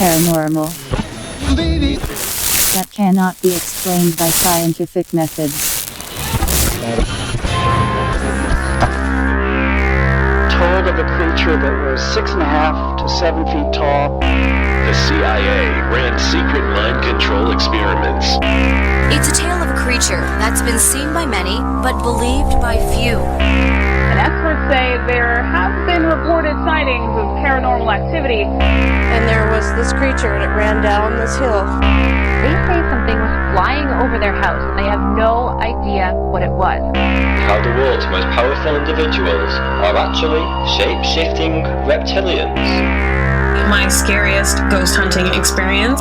paranormal that cannot be explained by scientific methods. Told of a creature that was 6.5 to 7 feet tall. The CIA ran secret mind control experiments. It's a tale of a creature that's been seen by many, but believed by few. And experts say there have been reported sightings of paranormal activity. And there was this creature, and it ran down this hill. They say something was flying over their house, and they have no idea what it was. How the world's most powerful individuals are actually shape-shifting reptilians. My scariest ghost hunting experience.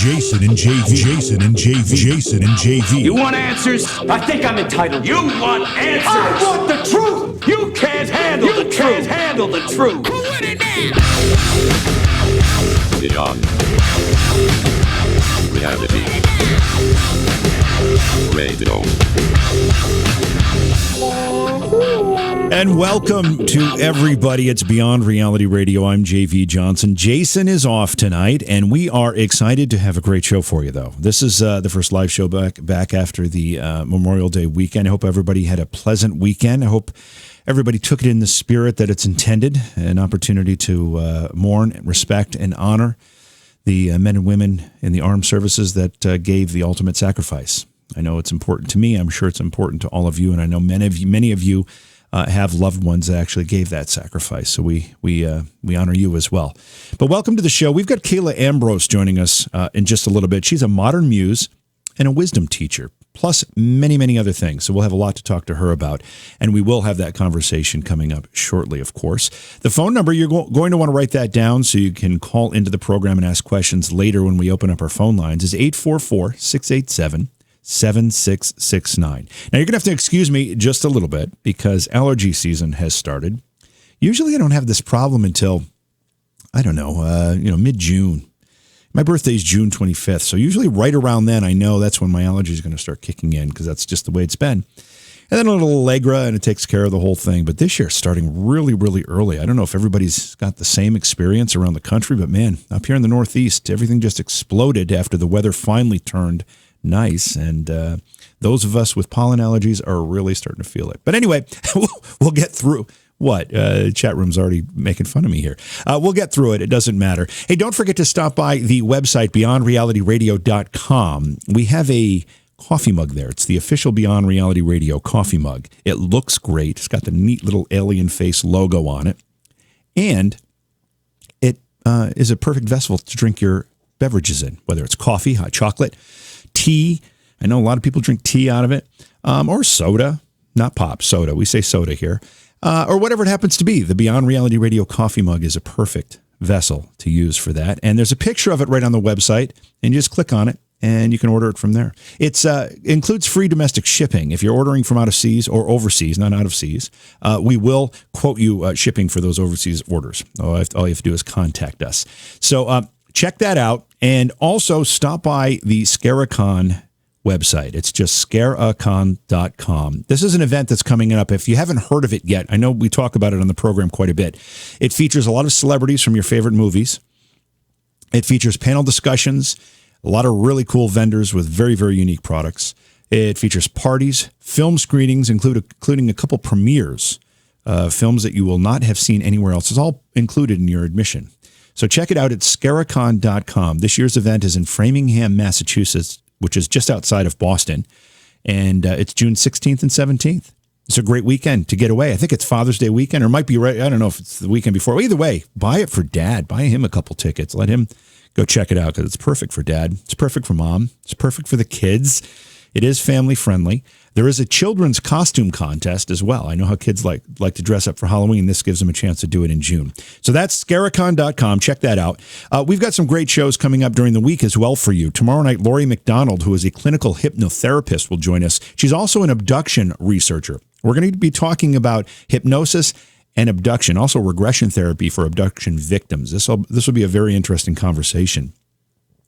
Jason and JV. You want answers? I think I'm entitled. You want answers? I want the truth! You can't handle the truth! You can't handle the truth! Who want it now? Beyond Reality Radio. And welcome to everybody. It's Beyond Reality Radio. I'm JV Johnson. Jason is off tonight, and we are excited to have a great show for you, though. This is the first live show back after the Memorial Day weekend. I hope everybody had a pleasant weekend. I hope everybody took it in the spirit that it's intended, an opportunity to mourn, respect, and honor the men and women in the armed services that gave the ultimate sacrifice. I know it's important to me. I'm sure it's important to all of you, and I know many of you have loved ones that actually gave that sacrifice. So we honor you as well. But welcome to the show. We've got Kayla Ambrose joining us in just a little bit. She's a modern muse and a wisdom teacher, plus many, many other things. So we'll have a lot to talk to her about, and we will have that conversation coming up shortly, of course. The phone number, you're going to want to write that down so you can call into the program and ask questions later when we open up our phone lines, is 844-687-7669. Now, you're going to have to excuse me just a little bit because allergy season has started. Usually I don't have this problem until, mid-June. My birthday is June 25th, so usually right around then I know that's when my allergy is going to start kicking in because that's just the way it's been. And then a little Allegra, and it takes care of the whole thing. But this year, starting really, really early. I don't know if everybody's got the same experience around the country, but man, up here in the Northeast, everything just exploded after the weather finally turned nice, and those of us with pollen allergies are really starting to feel it. But anyway, we'll get through. What? Chat room's already making fun of me here. We'll get through it. It doesn't matter. Hey, don't forget to stop by the website, beyondrealityradio.com. We have a coffee mug there. It's the official Beyond Reality Radio coffee mug. It looks great. It's got the neat little alien face logo on it. And it is a perfect vessel to drink your beverages in, whether it's coffee, hot chocolate, tea. I know a lot of people drink tea out of it, or soda, not pop, soda. We say soda here, or whatever it happens to be. The Beyond Reality Radio coffee mug is a perfect vessel to use for that. And there's a picture of it right on the website, and you just click on it, and you can order it from there. It includes free domestic shipping. If you're ordering from out of seas or overseas, not out of seas, we will quote you shipping for those overseas orders. All you have to do is contact us. So check that out. And also stop by the Scaricon website. It's just scaricon.com. This is an event that's coming up. If you haven't heard of it yet, I know we talk about it on the program quite a bit. It features a lot of celebrities from your favorite movies. It features panel discussions, a lot of really cool vendors with very, very unique products. It features parties, film screenings, including a couple premieres, films that you will not have seen anywhere else. It's all included in your admission. So check it out at scaricon.com. This year's event is in Framingham, Massachusetts, which is just outside of Boston. And it's June 16th and 17th. It's a great weekend to get away. I think it's Father's Day weekend, or it might be right. I don't know if it's the weekend before. Either way, buy it for Dad. Buy him a couple tickets. Let him go check it out because it's perfect for Dad. It's perfect for Mom. It's perfect for the kids. It is family friendly. There is a children's costume contest as well. I know how kids like to dress up for Halloween. This gives them a chance to do it in June. So that's scaricon.com. Check that out. We've got some great shows coming up during the week as well for you. Tomorrow night, Lori McDonald, who is a clinical hypnotherapist, will join us. She's also an abduction researcher. We're going to be talking about hypnosis and abduction, also regression therapy for abduction victims. This will be a very interesting conversation.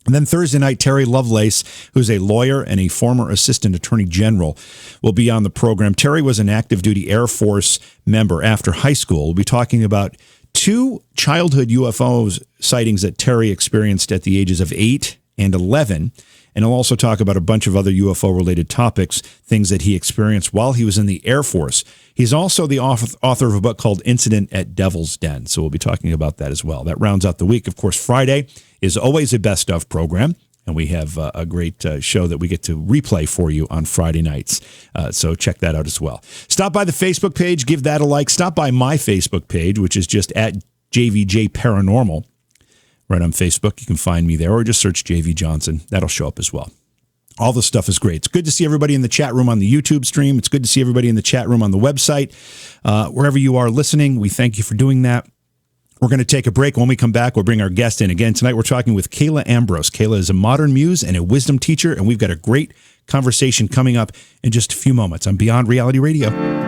And then Thursday night, Terry Lovelace, who's a lawyer and a former assistant attorney general, will be on the program. Terry was an active duty Air Force member after high school. We'll be talking about 2 childhood UFO sightings that Terry experienced at the ages of 8 and 11. And he'll also talk about a bunch of other UFO-related topics, things that he experienced while he was in the Air Force. He's also the author of a book called Incident at Devil's Den, so we'll be talking about that as well. That rounds out the week. Of course, Friday is always a best of program, and we have a great show that we get to replay for you on Friday nights. So check that out as well. Stop by the Facebook page, give that a like. Stop by my Facebook page, which is just at JVJ Paranormal. Right on Facebook, you can find me there, or just search JV Johnson. That'll show up as well. All the stuff is great. It's good to see everybody in the chat room on the YouTube stream. It's good to see everybody in the chat room on the website. Wherever you are listening, we thank you for doing that. We're going to take a break. When we come back, we'll bring our guest in. Again, tonight we're talking with Kayla Ambrose. Kayla is a modern muse and a wisdom teacher, and we've got a great conversation coming up in just a few moments on Beyond Reality Radio.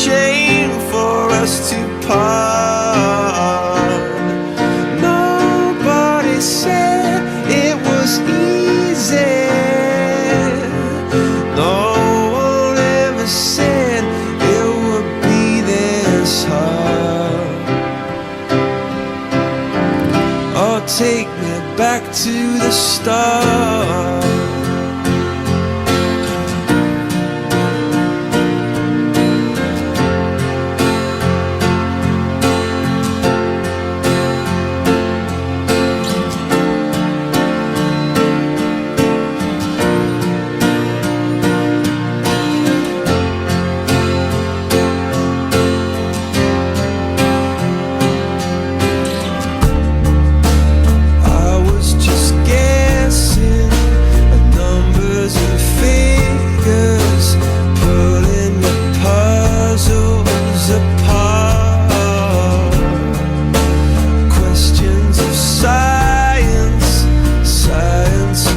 shame for us to part. Nobody said it was easy. No one ever said it would be this hard. Oh, take me back to the start.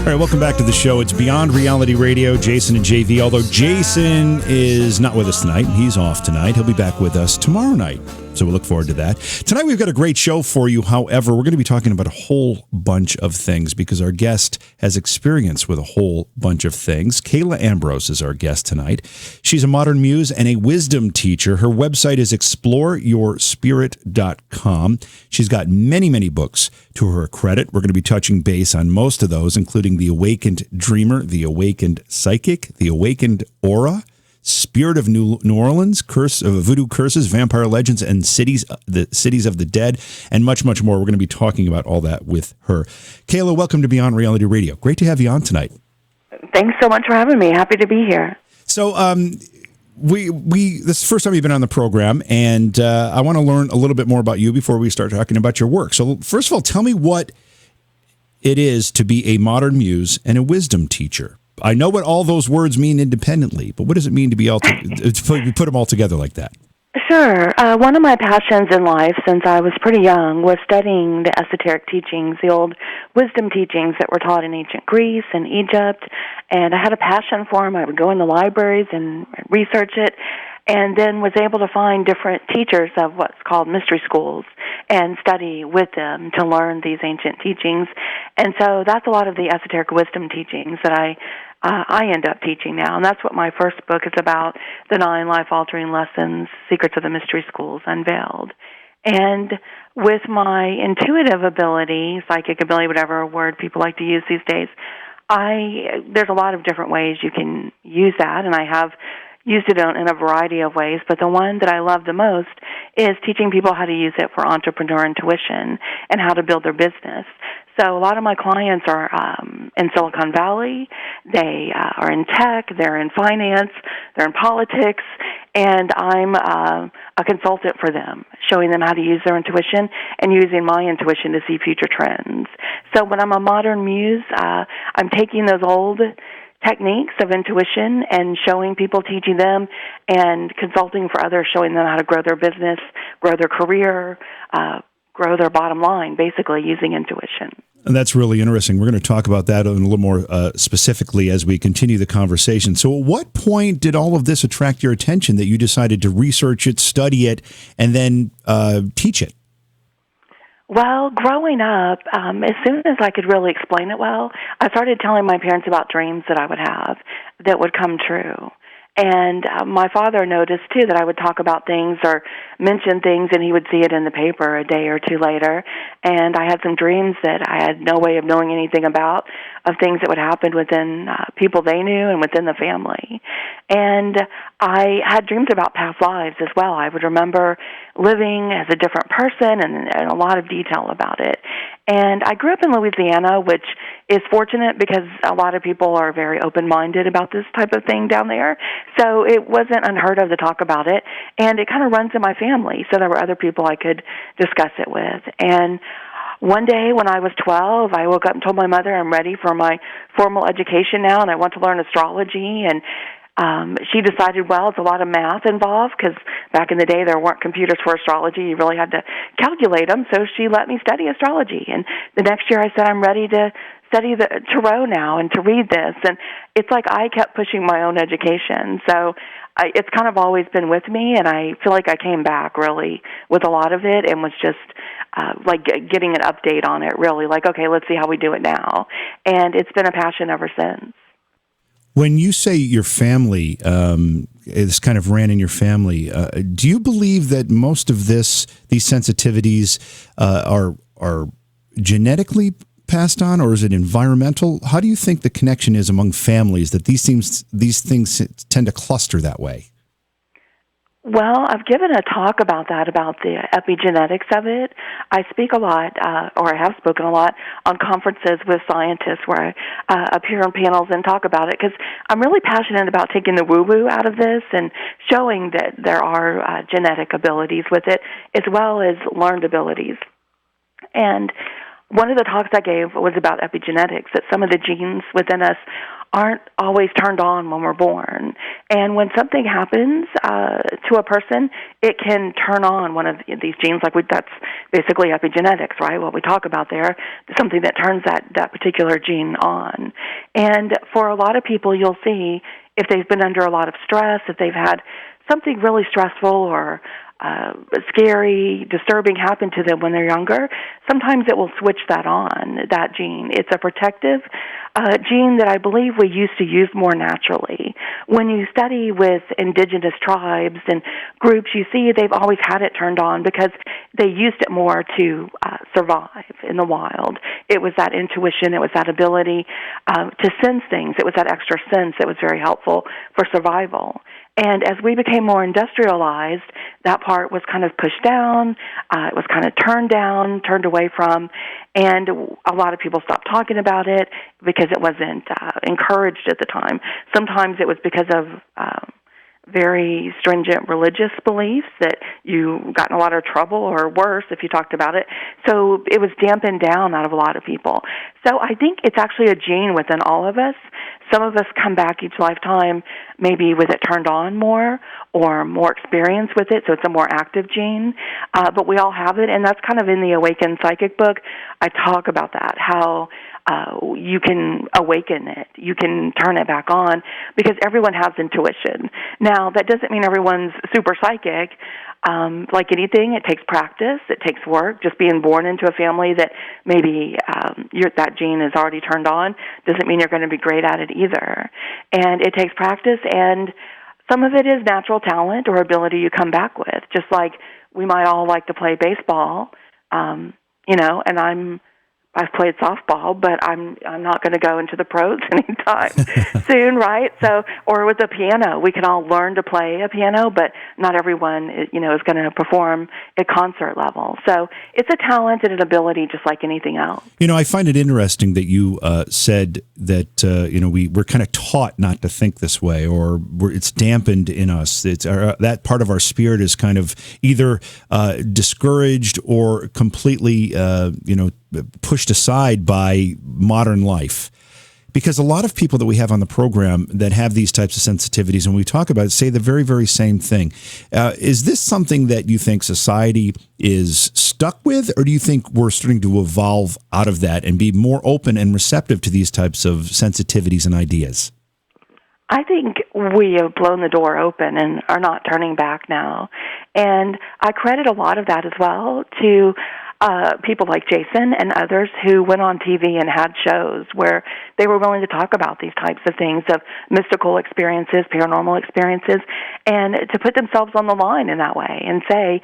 Welcome back to the show. It's Beyond Reality Radio, Jason and JV, although Jason is not with us tonight. He's off tonight. He'll be back with us tomorrow night, so we'll look forward to that. Tonight we've got a great show for you. However, we're going to be talking about a whole bunch of things because our guest has experience with a whole bunch of things. Kayla Ambrose is our guest tonight. She's a modern muse and a wisdom teacher. Her website is exploreyourspirit.com. She's got many, many books to her credit. We're going to be touching base on most of those, including The Awakened Dreamer, The Awakened Psychic, The Awakened Aura, Spirit of New Orleans, Curse of Voodoo Curses, Vampire Legends, and Cities of the Dead, and much, much more. We're going to be talking about all that with her. Kayla, welcome to Beyond Reality Radio. Great to have you on tonight. Thanks so much for having me. Happy to be here. So, this is the first time you've been on the program, and I want to learn a little bit more about you before we start talking about your work. So, first of all, tell me what it is to be a modern muse and a wisdom teacher. I know what all those words mean independently, but what does it mean to be to put them all together like that? Sure. One of my passions in life since I was pretty young was studying the esoteric teachings, the old wisdom teachings that were taught in ancient Greece and Egypt, and I had a passion for them. I would go in the libraries and research it, and then was able to find different teachers of what's called mystery schools and study with them to learn these ancient teachings. And so that's a lot of the esoteric wisdom teachings that I end up teaching now, and that's what my first book is about, The 9 Life-Altering Lessons, Secrets of the Mystery Schools Unveiled. And with my intuitive ability, psychic ability, whatever word people like to use these days, there's a lot of different ways you can use that, and I have used it in a variety of ways, but the one that I love the most is teaching people how to use it for entrepreneur intuition and how to build their business. So a lot of my clients are in Silicon Valley. They are in tech. They're in finance. They're in politics. And I'm a consultant for them, showing them how to use their intuition and using my intuition to see future trends. So when I'm a modern muse, I'm taking those old techniques of intuition and showing people, teaching them, and consulting for others, showing them how to grow their business, grow their career, grow their bottom line, basically using intuition. And that's really interesting. We're going to talk about that a little more specifically as we continue the conversation. So at what point did all of this attract your attention that you decided to research it, study it, and then teach it? Well, growing up, as soon as I could really explain it well, I started telling my parents about dreams that I would have that would come true. And my father noticed, too, that I would talk about things or mention things, and he would see it in the paper a day or two later. And I had some dreams that I had no way of knowing anything about, of things that would happen within people they knew and within the family. And I had dreams about past lives as well. I would remember living as a different person and a lot of detail about it. And I grew up in Louisiana, which is fortunate because a lot of people are very open-minded about this type of thing down there. So it wasn't unheard of to talk about it. And it kind of runs in my family, so there were other people I could discuss it with. And one day when I was 12, I woke up and told my mother I'm ready for my formal education now, and I want to learn astrology. And she decided, well, it's a lot of math involved because back in the day there weren't computers for astrology. You really had to calculate them. So she let me study astrology. And the next year I said, I'm ready to study the tarot now and to read this. And it's like I kept pushing my own education. So it's kind of always been with me, and I feel like I came back really with a lot of it and was just like getting an update on it, really. Like, okay, let's see how we do it now. And it's been a passion ever since. When you say your family, this kind of ran in your family, do you believe that most of these sensitivities are genetically passed on, or is it environmental? How do you think the connection is among families that these things tend to cluster that way? Well, I've given a talk about that, about the epigenetics of it. I speak a lot, or I have spoken a lot, on conferences with scientists where I appear on panels and talk about it, because I'm really passionate about taking the woo-woo out of this and showing that there are genetic abilities with it, as well as learned abilities. And one of the talks I gave was about epigenetics, that some of the genes within us aren't always turned on when we're born. And when something happens to a person, it can turn on one of these genes. That's basically epigenetics, right? What we talk about there, something that turns that particular gene on. And for a lot of people, you'll see if they've been under a lot of stress, if they've had something really stressful or scary, disturbing happen to them when they're younger, sometimes it will switch that on, that gene. It's a protective gene that I believe we used to use more naturally. When you study with indigenous tribes and groups, you see they've always had it turned on because they used it more to survive in the wild. It was that intuition, it was that ability to sense things, it was that extra sense that was very helpful for survival. And as we became more industrialized, that part was kind of pushed down, it was kind of turned down, turned away from, and a lot of people stopped talking about it because it wasn't encouraged at the time. Sometimes it was because of very stringent religious beliefs that you got in a lot of trouble, or worse if you talked about it. So it was dampened down out of a lot of people. So I think it's actually a gene within all of us. Some of us come back each lifetime maybe with it turned on more or more experience with it, so it's a more active gene. But we all have it, and that's kind of in the Awakened Psychic book. I talk about that, how you can awaken it, you can turn it back on, because everyone has intuition. Now, that doesn't mean everyone's super psychic. Like anything, it takes practice, it takes work. Just being born into a family that maybe that gene is already turned on doesn't mean you're going to be great at it either. And it takes practice, and some of it is natural talent or ability you come back with. Just like we might all like to play baseball, and I've played softball, but I'm not going to go into the pros anytime soon, right? So, or with the piano, we can all learn to play a piano, but not everyone, is going to perform at concert level. So, it's a talent and an ability, just like anything else. I find it interesting that you said that we're kind of taught not to think this way, or it's dampened in us. It's that part of our spirit is kind of either discouraged or completely, pushed aside by modern life. Because a lot of people that we have on the program that have these types of sensitivities, and we talk about it, say the very, very same thing. Is this something that you think society is stuck with, or do you think we're starting to evolve out of that and be more open and receptive to these types of sensitivities and ideas? I think we have blown the door open and are not turning back now. And I credit a lot of that as well to people like Jason and others who went on TV and had shows where they were willing to talk about these types of things, of mystical experiences, paranormal experiences, and to put themselves on the line in that way and say,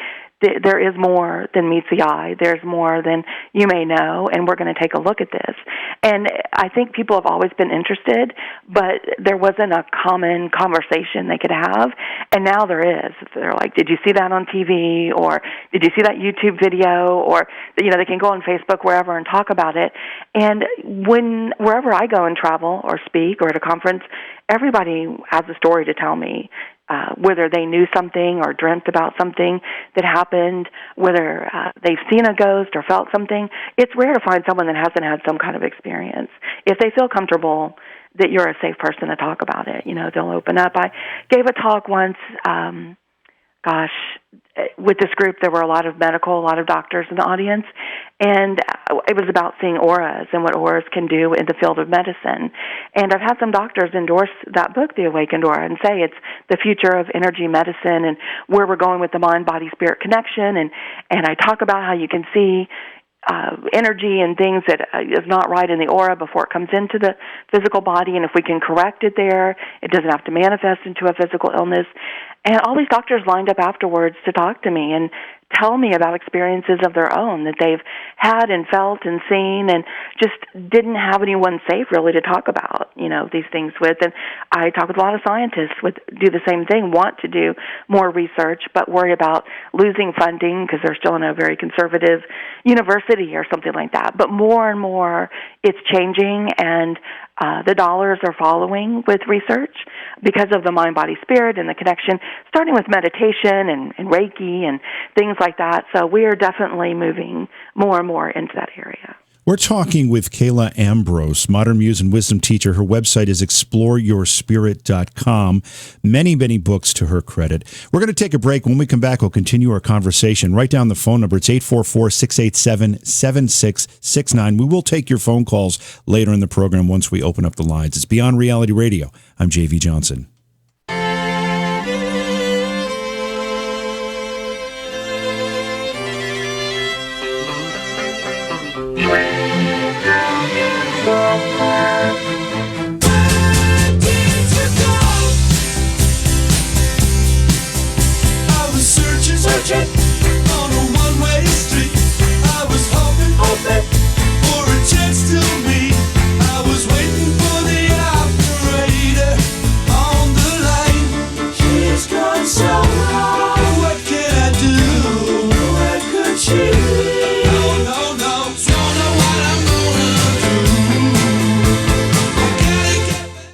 there is more than meets the eye. There's more than you may know, and we're going to take a look at this. And I think people have always been interested, but there wasn't a common conversation they could have, and now there is. They're like, did you see that on TV, or did you see that YouTube video, or, they can go on Facebook, wherever, and talk about it. And wherever I go and travel or speak or at a conference, everybody has a story to tell me. Whether they knew something or dreamt about something that happened, whether they've seen a ghost or felt something. It's rare to find someone that hasn't had some kind of experience. If they feel comfortable that you're a safe person to talk about it, they'll open up. I gave a talk once gosh, with this group, there were a lot of medical, a lot of doctors in the audience, and it was about seeing auras and what auras can do in the field of medicine. And I've had some doctors endorse that book, The Awakened Aura, and say it's the future of energy medicine and where we're going with the mind-body-spirit connection. And I talk about how you can see energy and things that is not right in the aura before it comes into the physical body, and if we can correct it there, it doesn't have to manifest into a physical illness. And all these doctors lined up afterwards to talk to me and tell me about experiences of their own that they've had and felt and seen, and just didn't have anyone safe really to talk about, these things with. And I talk with a lot of scientists do the same thing, want to do more research, but worry about losing funding because they're still in a very conservative university or something like that. But more and more it's changing, and the dollars are following with research because of the mind-body-spirit and the connection, starting with meditation and Reiki and things like that. So we are definitely moving more and more into that area. We're talking with Kayla Ambrose, modern muse and wisdom teacher. Her website is exploreyourspirit.com. Many, many books to her credit. We're going to take a break. When we come back, we'll continue our conversation. Write down the phone number. It's 844-687-7669. We will take your phone calls later in the program once we open up the lines. It's Beyond Reality Radio. I'm J.V. Johnson. On a one-way street, I was hoping for a chance to meet. I was waiting for the operator on the line. She's gone so long. What can I do? Where could she be? No, don't know what I'm gonna do. I gotta get back.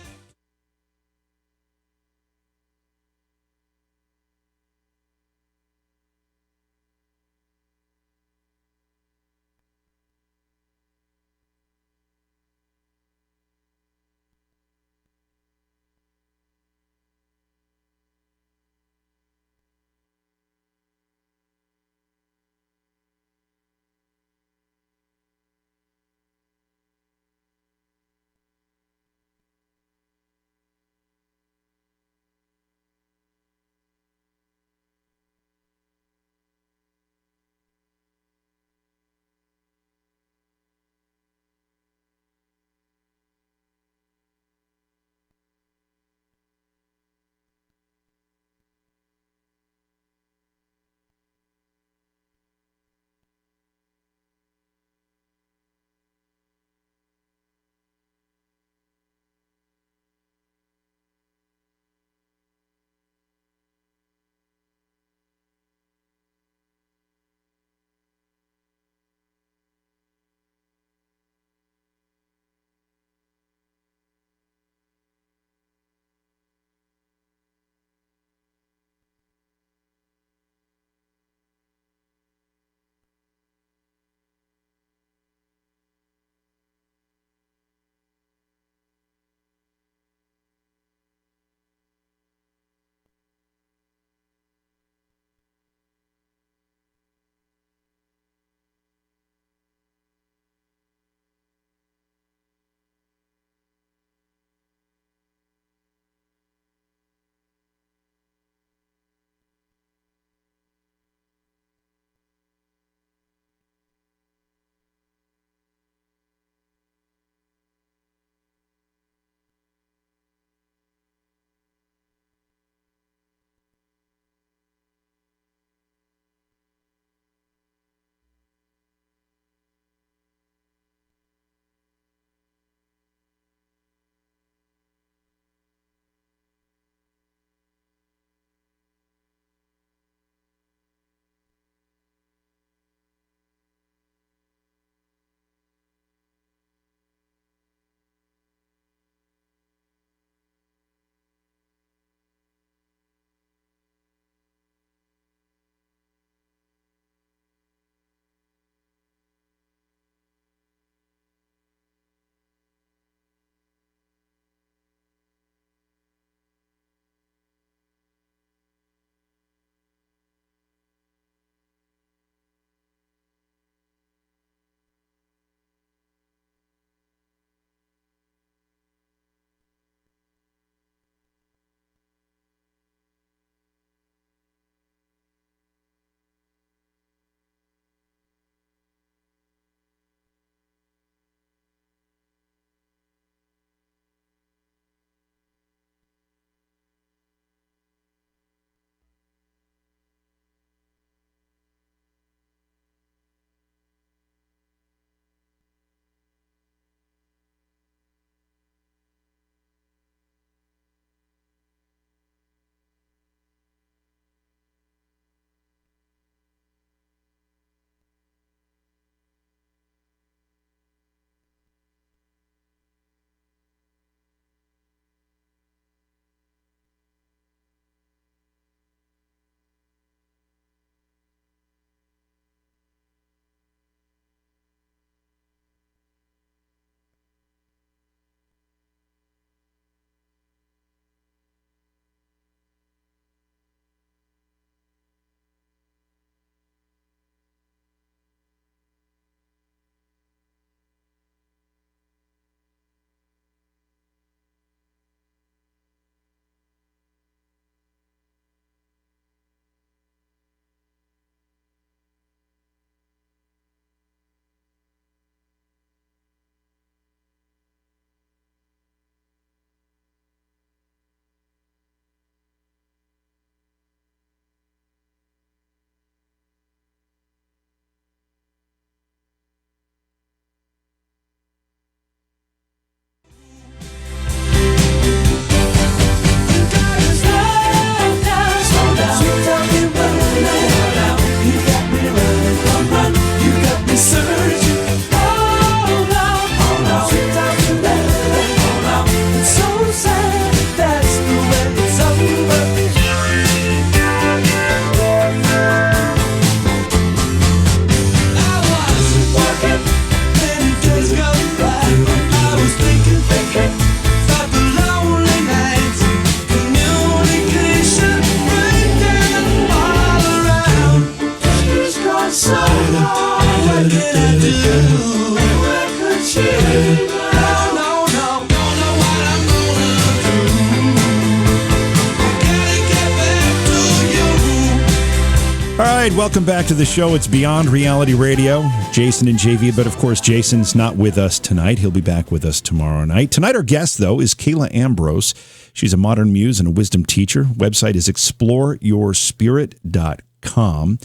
right, welcome back to the show. It's Beyond Reality Radio. Jason and JV, but of course, Jason's not with us tonight. He'll be back with us tomorrow night. Tonight, our guest, though, is Kayla Ambrose. She's a modern muse and a wisdom teacher. Website is exploreyourspirit.com.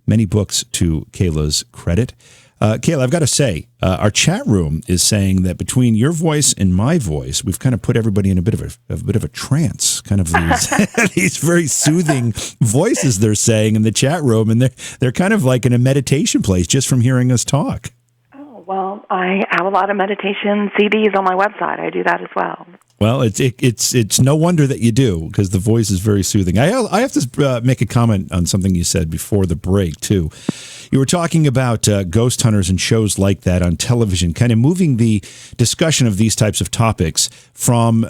Many books to Kayla's credit. Kayla, I've got to say, our chat room is saying that between your voice and my voice, we've kind of put everybody in a bit of a trance. Kind of these these very soothing voices they're saying in the chat room, and they're kind of like in a meditation place just from hearing us talk. Oh, well, I have a lot of meditation CDs on my website. I do that as well. Well, it's no wonder that you do, because the voice is very soothing. I have to make a comment on something you said before the break, too. You were talking about ghost hunters and shows like that on television, kind of moving the discussion of these types of topics from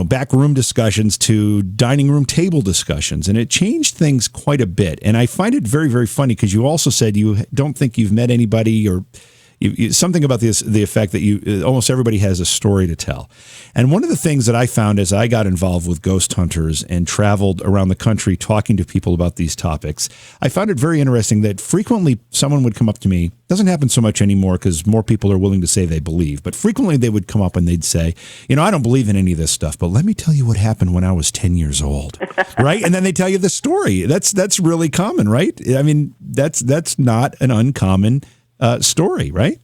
backroom discussions to dining room table discussions, and it changed things quite a bit. And I find it very, very funny, because you also said you don't think you've met anybody or something about the effect that almost everybody has a story to tell. And one of the things that I found as I got involved with ghost hunters and traveled around the country talking to people about these topics, I found it very interesting that frequently someone would come up to me. Doesn't happen so much anymore because more people are willing to say they believe, but frequently they would come up and they'd say, I don't believe in any of this stuff, but let me tell you what happened when I was 10 years old. Right? And then they tell you the story. That's really common, right? I mean, that's not an uncommon story, right?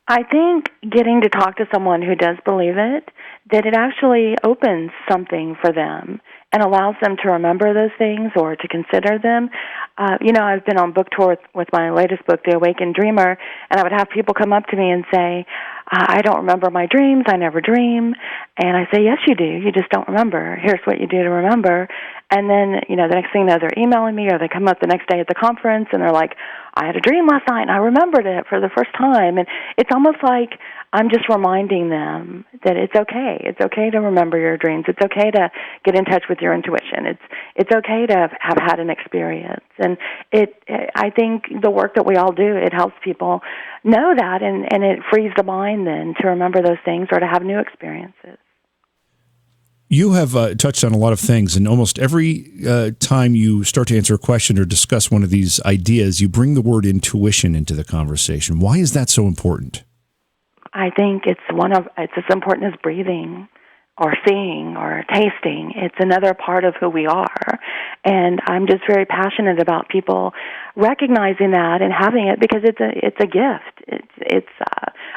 I think getting to talk to someone who does believe it, that it actually opens something for them and allows them to remember those things or to consider them. I've been on book tour with my latest book, The Awakened Dreamer, and I would have people come up to me and say, I don't remember my dreams, I never dream. And I say, yes, you do, you just don't remember. Here's what you do to remember. And then, the next thing you know, they're emailing me, or they come up the next day at the conference and they're like, I had a dream last night and I remembered it for the first time. And it's almost like I'm just reminding them that it's okay. It's okay to remember your dreams. It's okay to get in touch with your intuition. It's okay to have had an experience. And I think the work that we all do, it helps people know that, and it frees the mind then to remember those things or to have new experiences. You have touched on a lot of things, and almost every time you start to answer a question or discuss one of these ideas, you bring the word intuition into the conversation. Why is that so important? I think it's as important as breathing or seeing or tasting. It's another part of who we are. And I'm just very passionate about people recognizing that and having it, because it's a gift. It's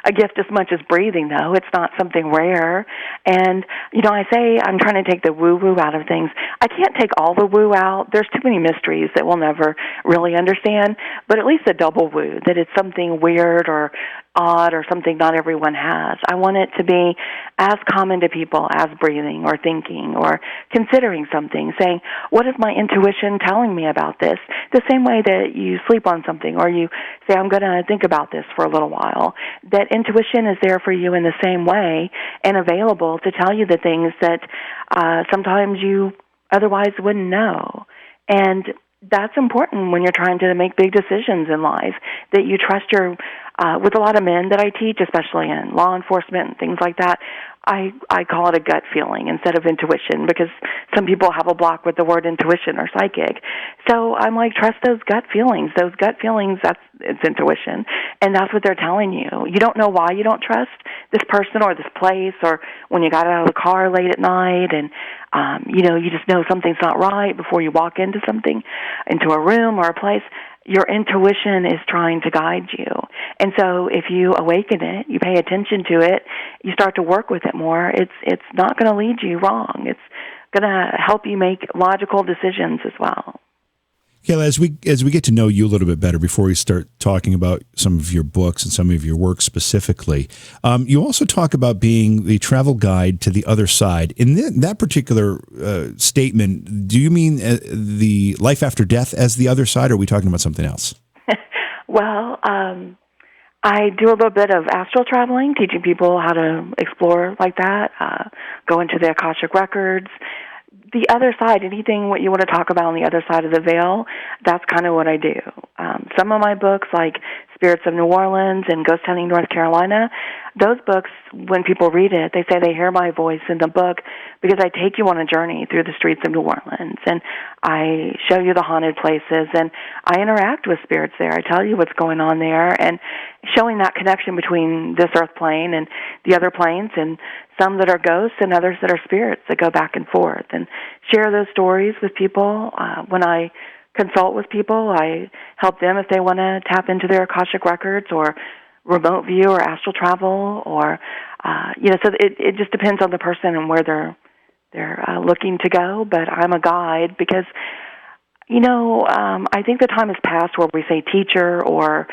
a gift as much as breathing, though. It's not something rare. And, I say I'm trying to take the woo-woo out of things. I can't take all the woo out. There's too many mysteries that we'll never really understand, but at least a double woo, that it's something weird or odd or something not everyone has. I want it to be as common to people as breathing or thinking or considering something, saying, what is my intuition telling me about this? The same way that you sleep on something or you say, I'm going to think about this for a little while. That intuition is there for you in the same way and available to tell you the things that sometimes you otherwise wouldn't know. And that's important when you're trying to make big decisions in life, that you trust with a lot of men that I teach, especially in law enforcement and things like that, I call it a gut feeling instead of intuition, because some people have a block with the word intuition or psychic. So I'm like, trust those gut feelings. Those gut feelings, it's intuition. And that's what they're telling you. You don't know why you don't trust this person or this place, or when you got out of the car late at night and, you just know something's not right before you walk into a room or a place. Your intuition is trying to guide you. And so if you awaken it, you pay attention to it, you start to work with it more, it's not going to lead you wrong. It's going to help you make logical decisions as well. Kayla, as we get to know you a little bit better before we start talking about some of your books and some of your work specifically, you also talk about being the travel guide to the other side. In that particular statement, do you mean the life after death as the other side, or are we talking about something else? Well, I do a little bit of astral traveling, teaching people how to explore like that, go into the Akashic Records. The other side, anything what you want to talk about on the other side of the veil, that's kind of what I do. some of my books, like Spirits of New Orleans and Ghost Hunting North Carolina, those books, when people read it, they say they hear my voice in the book because I take you on a journey through the streets of New Orleans, and I show you the haunted places, and I interact with spirits there. I tell you what's going on there, and showing that connection between this earth plane and the other planes, and some that are ghosts and others that are spirits that go back and forth, and share those stories with people. When I consult with people, I help them if they want to tap into their Akashic records or remote view or astral travel, or so it just depends on the person and where they're looking to go. But I'm a guide because I think the time has passed where we say teacher or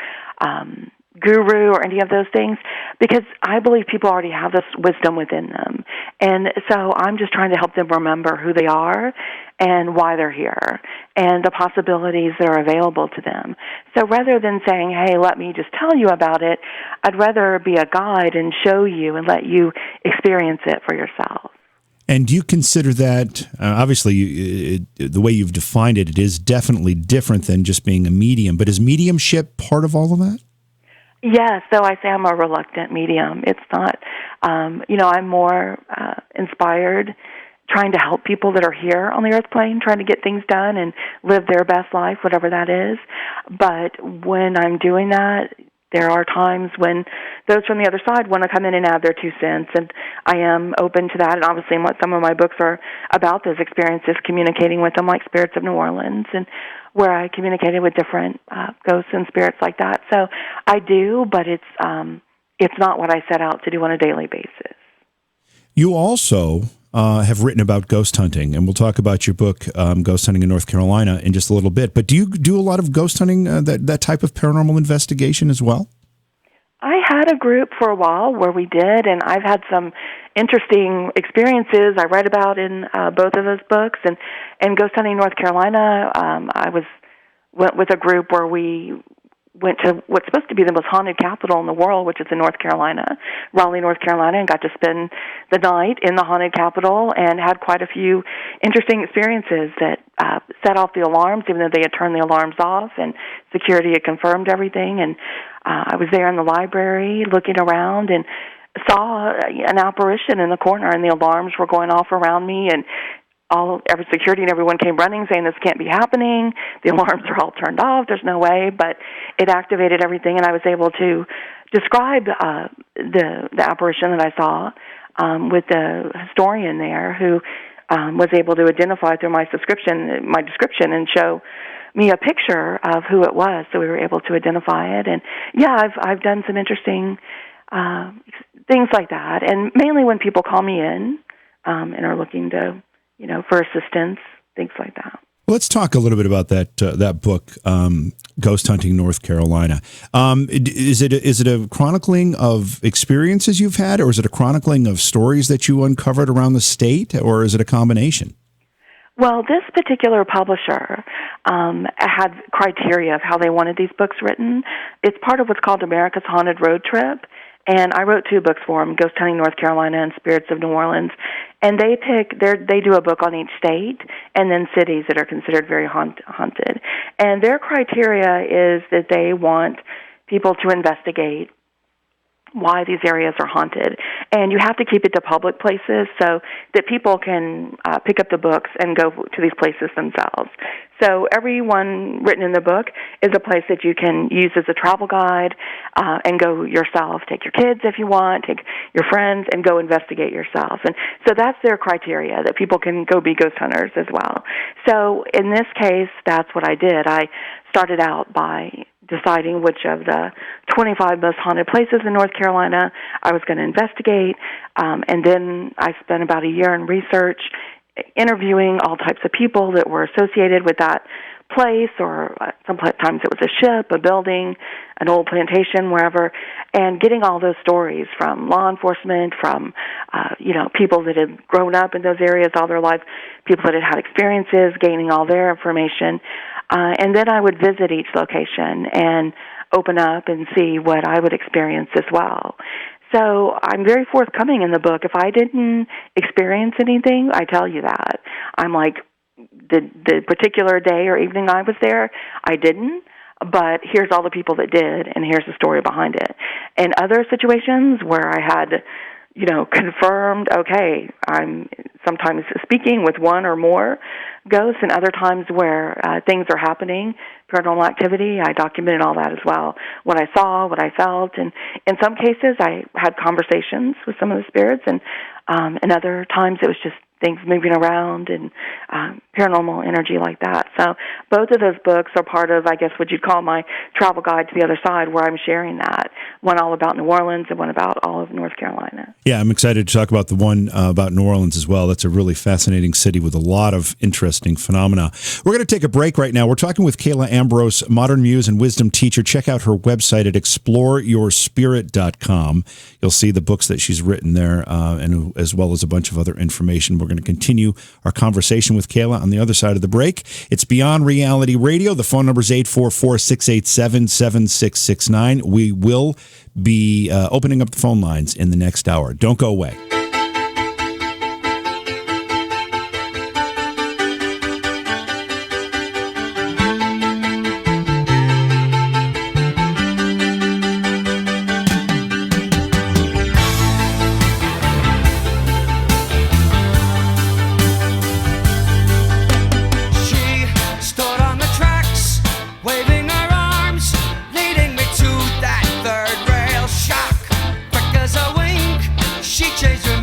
guru or any of those things, because I believe people already have this wisdom within them. And so I'm just trying to help them remember who they are and why they're here and the possibilities that are available to them. So rather than saying, hey, let me just tell you about it, I'd rather be a guide and show you and let you experience it for yourself. And do you consider that, obviously, the way you've defined it, it is definitely different than just being a medium, but is mediumship part of all of that? Yes, so I say I'm a reluctant medium. It's not, I'm more inspired trying to help people that are here on the earth plane, trying to get things done and live their best life, whatever that is. But when I'm doing that, there are times when those from the other side want to come in and add their 2 cents, and I am open to that. And obviously what some of my books are about, those experiences, communicating with them, like Spirits of New Orleans, and where I communicated with different ghosts and spirits like that. So I do, but it's not what I set out to do on a daily basis. You also have written about ghost hunting, and we'll talk about your book, Ghost Hunting in North Carolina, in just a little bit. But do you do a lot of ghost hunting, that type of paranormal investigation as well? I had a group for a while where we did, and I've had some interesting experiences I write about in both of those books. And Ghost Hunting North Carolina, I went with a group where we went to what's supposed to be the most haunted capital in the world, which is in North Carolina, Raleigh, North Carolina, and got to spend the night in the haunted capital and had quite a few interesting experiences that set off the alarms, even though they had turned the alarms off and security had confirmed everything. And I was there in the library looking around and saw an apparition in the corner, and the alarms were going off around me, and every security and everyone came running saying this can't be happening. The alarms are all turned off. There's no way. But it activated everything, and I was able to describe the apparition that I saw with the historian there who was able to identify through my description and show me a picture of who it was, so we were able to identify it. And yeah, I've done some interesting things like that, and mainly when people call me in and are looking to, for assistance, things like that. Let's talk a little bit about that book, Ghost Hunting North Carolina. Is it a chronicling of experiences you've had, or is it a chronicling of stories that you uncovered around the state, or is it a combination? Well, this particular publisher had criteria of how they wanted these books written. It's part of what's called America's Haunted Road Trip, and I wrote 2 books for them, Ghost Hunting North Carolina and Spirits of New Orleans. And they do a book on each state and then cities that are considered very haunted. And their criteria is that they want people to investigate why these areas are haunted. And you have to keep it to public places so that people can pick up the books and go to these places themselves. So every one written in the book is a place that you can use as a travel guide and go yourself. Take your kids if you want, take your friends, and go investigate yourself. And so that's their criteria, that people can go be ghost hunters as well. So in this case, that's what I did. I started out by deciding which of the 25 most haunted places in North Carolina I was going to investigate, and then I spent about a year in research, interviewing all types of people that were associated with that place, or sometimes it was a ship, a building, an old plantation, wherever, and getting all those stories from law enforcement, from people that had grown up in those areas all their life, people that had had experiences, gaining all their information. And then I would visit each location and open up and see what I would experience as well. So I'm very forthcoming in the book. If I didn't experience anything, I tell you that. I'm like, the particular day or evening I was there, I didn't. but here's all the people that did, and here's the story behind it. And other situations where I had, confirmed, okay, I'm sometimes speaking with one or more ghosts, and other times where things are happening, paranormal activity, I documented all that as well. What I saw, what I felt, and in some cases I had conversations with some of the spirits, and other times it was just things moving around and paranormal energy like that. So both of those books are part of, I guess, what you'd call my travel guide to the other side, where I'm sharing that. One all about New Orleans and one about all of North Carolina. Yeah, I'm excited to talk about the one about New Orleans as well. That's a really fascinating city with a lot of interesting phenomena. We're going to take a break right now. We're talking with Kayla Ambrose, modern muse and wisdom teacher. Check out her website at exploreyourspirit.com. You'll see the books that she's written there, and as well as a bunch of other information. We're going to continue our conversation with Kayla on the other side of the break. It's Beyond Reality Radio. The phone number is 844-687-7669. We will be opening up the phone lines in the next hour. Don't go away. She changed her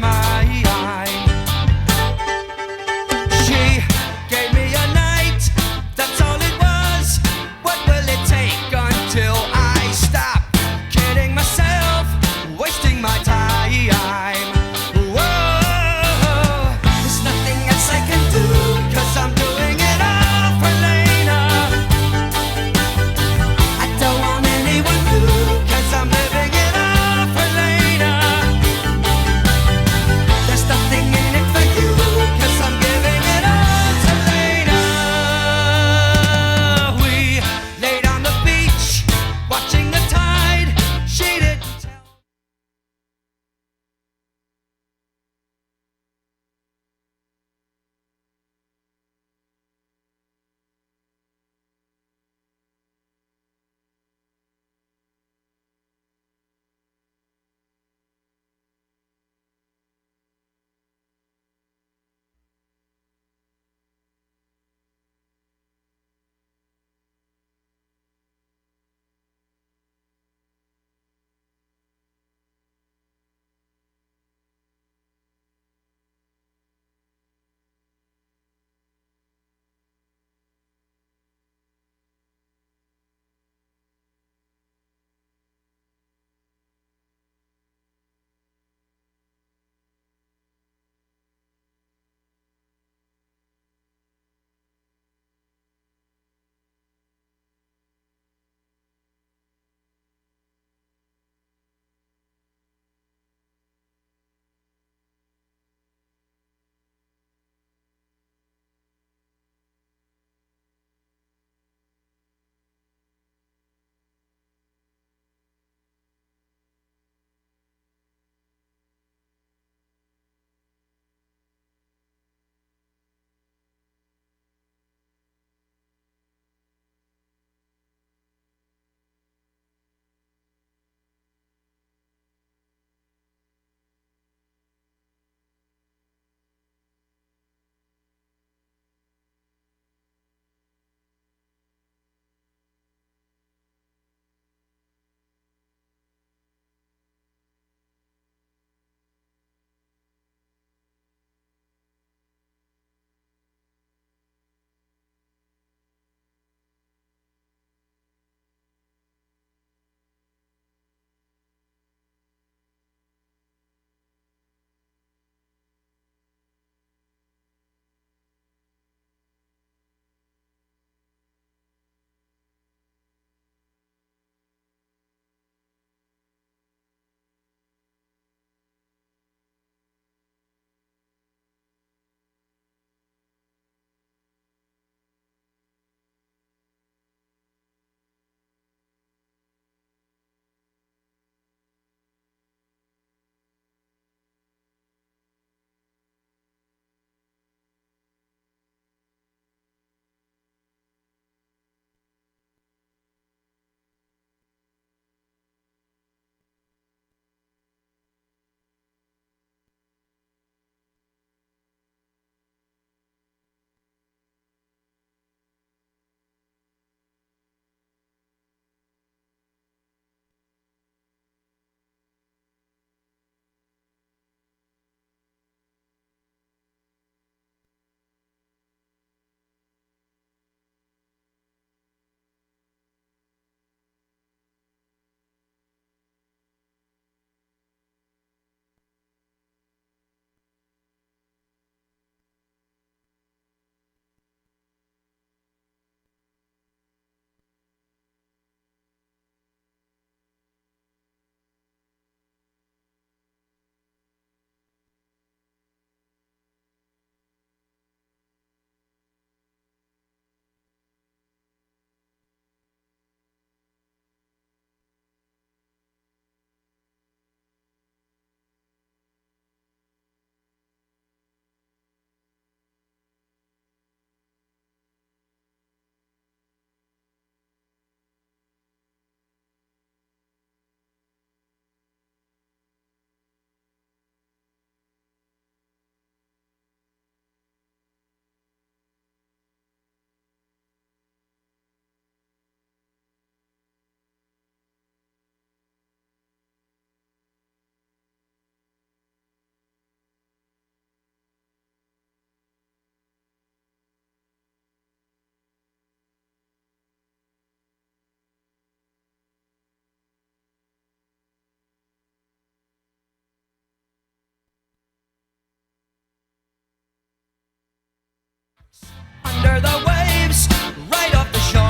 Under the waves, right off the shore.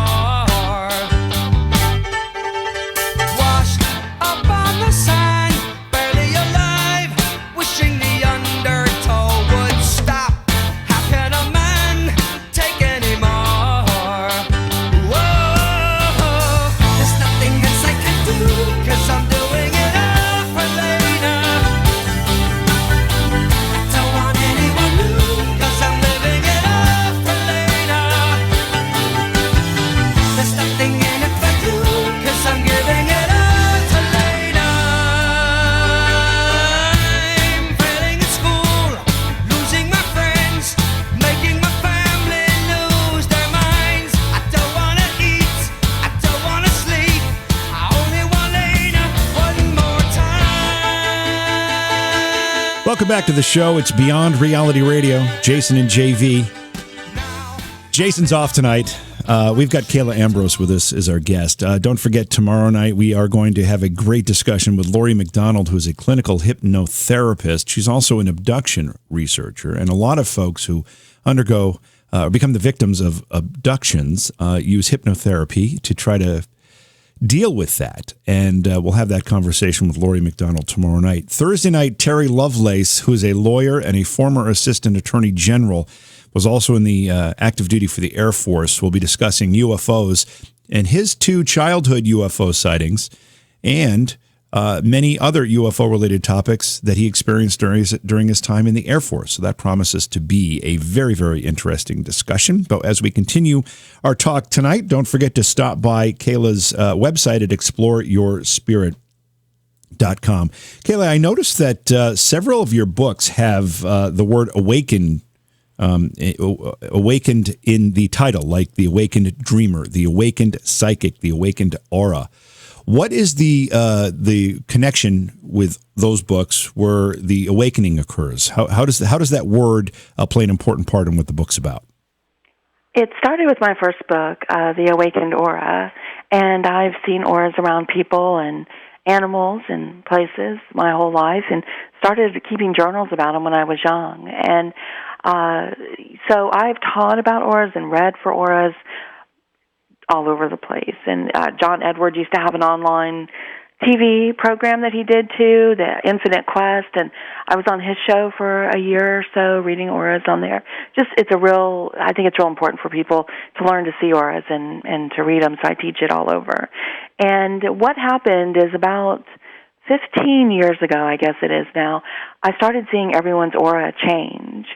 Washed up on the sand, barely alive, wishing the undertow would stop. How can a man take any more? Whoa, there's nothing else I can do, 'cause I'm doing it all for later. I don't want anyone new, 'cause I'm living it all for later. There's nothing in it for you, 'cause I'm giving it all to later. I'm failing at school, losing my friends, making my family lose their minds. I don't wanna eat, I don't wanna sleep, I only want later one more time. Welcome back to the show. It's Beyond Reality Radio. Jason and JV. Jason's off tonight. We've got Kayla Ambrose with us as our guest. Don't forget, tomorrow night we are going to have a great discussion with Lori McDonald, who's a clinical hypnotherapist. She's also an abduction researcher, and a lot of folks who undergo become the victims of abductions use hypnotherapy to try to deal with that. And we'll have that conversation with Lori McDonald tomorrow night. Thursday night, Terry Lovelace, who is a lawyer and a former assistant attorney general, was also in the active duty for the Air Force. We'll be discussing UFOs and his 2 childhood UFO sightings and many other UFO-related topics that he experienced during his time in the Air Force. So that promises to be a very, very interesting discussion. But as we continue our talk tonight, don't forget to stop by Kayla's website at exploreyourspirit.com. Kayla, I noticed that several of your books have the word awakened in the title, like The Awakened Dreamer, The Awakened Psychic, The Awakened Aura. What is the connection with those books where the awakening occurs? How does that word play an important part in what the book's about? It started with my first book, The Awakened Aura, and I've seen auras around people and animals and places my whole life, and started keeping journals about them when I was young. And so I've taught about auras and read for auras all over the place. And John Edward used to have an online TV program that he did too, the Infinite Quest, and I was on his show for a year or so reading auras on there. I think it's real important for people to learn to see auras and to read them, so I teach it all over. And what happened is about 15 years ago, I guess it is now, I started seeing everyone's aura change.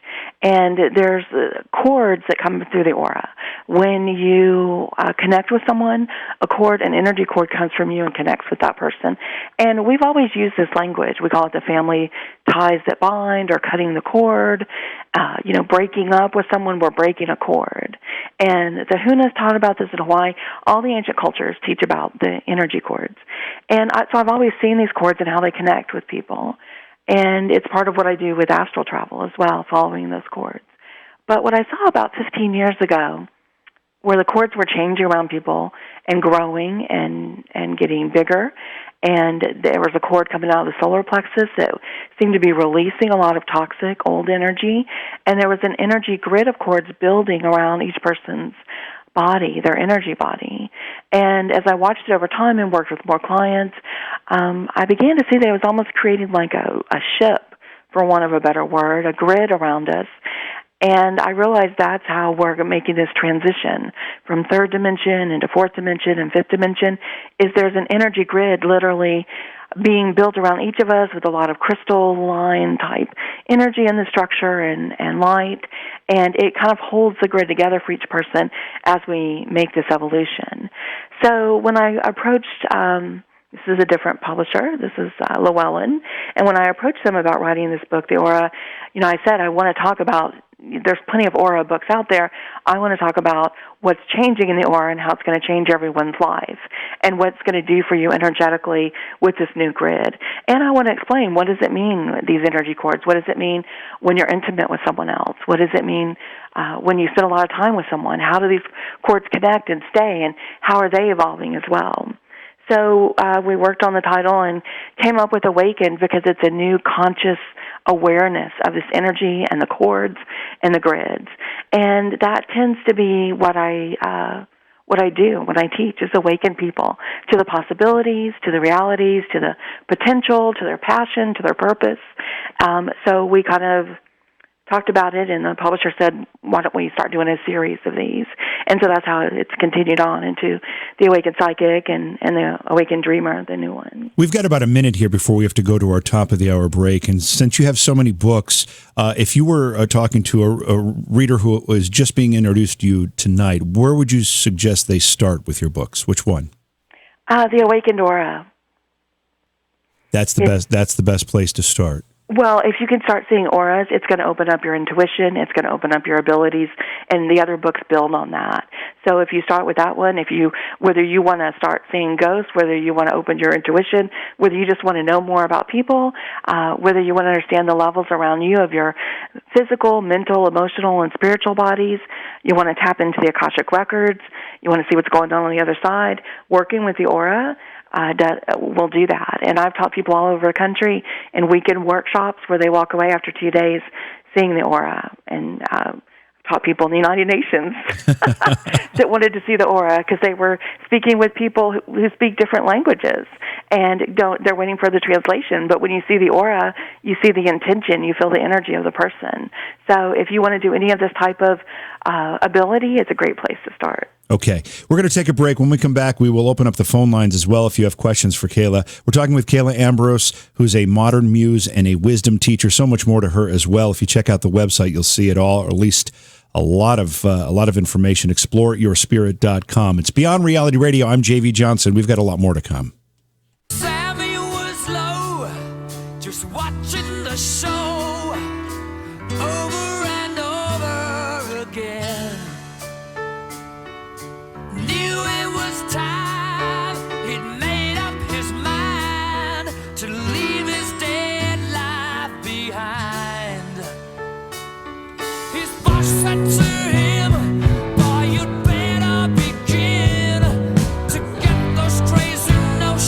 And there's cords that come through the aura. When you connect with someone, an energy cord comes from you and connects with that person. And we've always used this language. We call it the family ties that bind, or cutting the cord. Breaking up with someone, we're breaking a cord. And the Hunas taught about this in Hawaii. All the ancient cultures teach about the energy cords. And so I've always seen these cords and how they connect with people. And it's part of what I do with astral travel as well, following those cords. But what I saw about 15 years ago, where the cords were changing around people and growing and getting bigger, and there was a cord coming out of the solar plexus that seemed to be releasing a lot of toxic old energy, and there was an energy grid of cords building around each person's body, their energy body. And as I watched it over time and worked with more clients, I began to see that it was almost creating like a ship, for want of a better word, a grid around us. And I realized that's how we're making this transition from third dimension into fourth dimension and fifth dimension, is there's an energy grid literally being built around each of us with a lot of crystalline type energy in the structure and light, and it kind of holds the grid together for each person as we make this evolution. So when I approached, this is a different publisher, this is Llewellyn, and when I approached them about writing this book, The Aura, I said I want to talk about, there's plenty of aura books out there, I want to talk about what's changing in the aura and how it's going to change everyone's life and what it's going to do for you energetically with this new grid. And I want to explain, what does it mean, these energy cords? What does it mean when you're intimate with someone else? What does it mean when you spend a lot of time with someone? How do these cords connect and stay, and how are they evolving as well? So we worked on the title and came up with Awakened because it's a new conscious awareness of this energy and the chords and the grids. And that tends to be what I do when I teach, is awaken people to the possibilities, to the realities, to the potential, to their passion, to their purpose. So we kind of talked about it, and the publisher said, why don't we start doing a series of these? And so that's how it's continued on into the Awakened Psychic and the Awakened Dreamer, the new one. We've got about a minute here before we have to go to our top of the hour break. And since you have so many books, if you were talking to a reader who was just being introduced to you tonight, where would you suggest they start with your books? Which one? The Awakened Aura. That's the best place to start. Well, if you can start seeing auras, it's going to open up your intuition, it's going to open up your abilities, and the other books build on that. So if you start with that one, whether you want to start seeing ghosts, whether you want to open your intuition, whether you just want to know more about people, whether you want to understand the levels around you of your physical, mental, emotional, and spiritual bodies, you want to tap into the Akashic Records, you want to see what's going on the other side, working with the aura, will do that. And I've taught people all over the country in weekend workshops where they walk away after 2 days seeing the aura. And taught people in the United Nations that wanted to see the aura because they were speaking with people who speak different languages and they're waiting for the translation. But when you see the aura, you see the intention, you feel the energy of the person. So if you want to do any of this type of ability, it's a great place to start. Okay. We're going to take a break. When we come back, we will open up the phone lines as well if you have questions for Kayla. We're talking with Kayla Ambrose, who's a modern muse and a wisdom teacher. So much more to her as well. If you check out the website, you'll see it all, or at least a lot of information. ExploreYourSpirit.com. It's Beyond Reality Radio. I'm JV Johnson. We've got a lot more to come. Sammy was low, just watching the show over and over again. Knew it was time, he'd made up his mind to leave his dead life behind. His boss said to him, boy, you'd better begin to get those crazy notions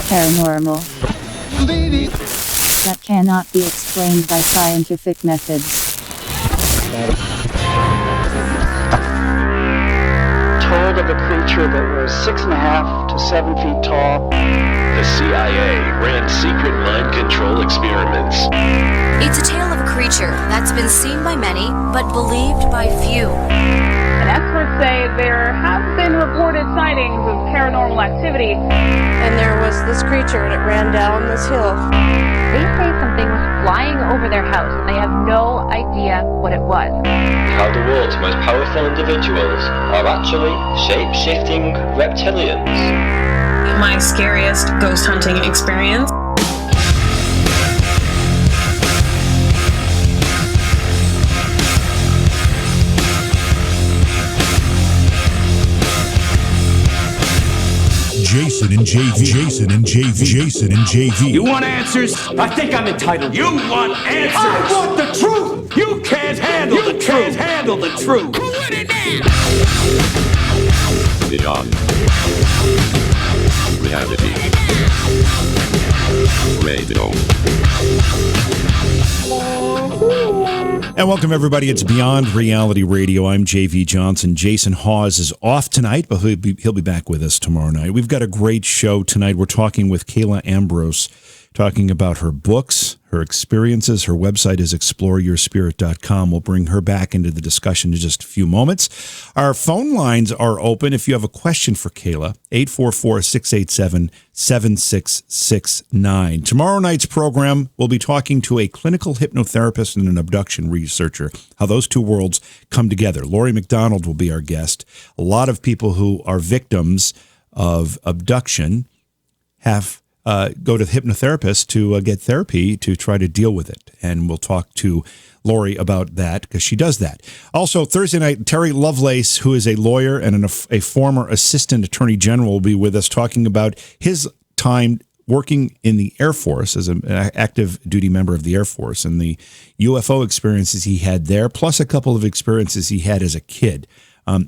Paranormal. That cannot be explained by scientific methods. Told of a creature that was 6.5 to 7 feet tall. The CIA ran secret mind control experiments. It's a tale of a creature that's been seen by many, but believed by few. And experts say there have been reported sightings of paranormal activity. And there was this creature and it ran down this hill. They say something was flying over their house and they have no idea what it was. How the world's most powerful individuals are actually shape-shifting reptilians. My scariest ghost hunting experience. Jason and JV. You want answers? I think I'm entitled. You want answers? I want the truth. You can't handle the truth. Can't handle the truth. Beyond reality radio. And welcome, everybody. It's Beyond Reality Radio. I'm J.V. Johnson. Jason Hawes is off tonight, but he'll be back with us tomorrow night. We've got a great show tonight. We're talking with Kayla Ambrose, talking about her books, her experiences. Her website is exploreyourspirit.com. We'll bring her back into the discussion in just a few moments. Our phone lines are open. If you have a question for Kayla, 844-687-7669. Tomorrow night's program, we'll be talking to a clinical hypnotherapist and an abduction researcher, how those two worlds come together. Lori McDonald will be our guest. A lot of people who are victims of abduction have go to the hypnotherapist to get therapy to try to deal with it. And we'll talk to Lori about that because she does that. Also, Thursday night, Terry Lovelace, who is a lawyer and a former assistant attorney general, will be with us talking about his time working in the Air Force as an active duty member of the Air Force and the UFO experiences he had there, plus a couple of experiences he had as a kid.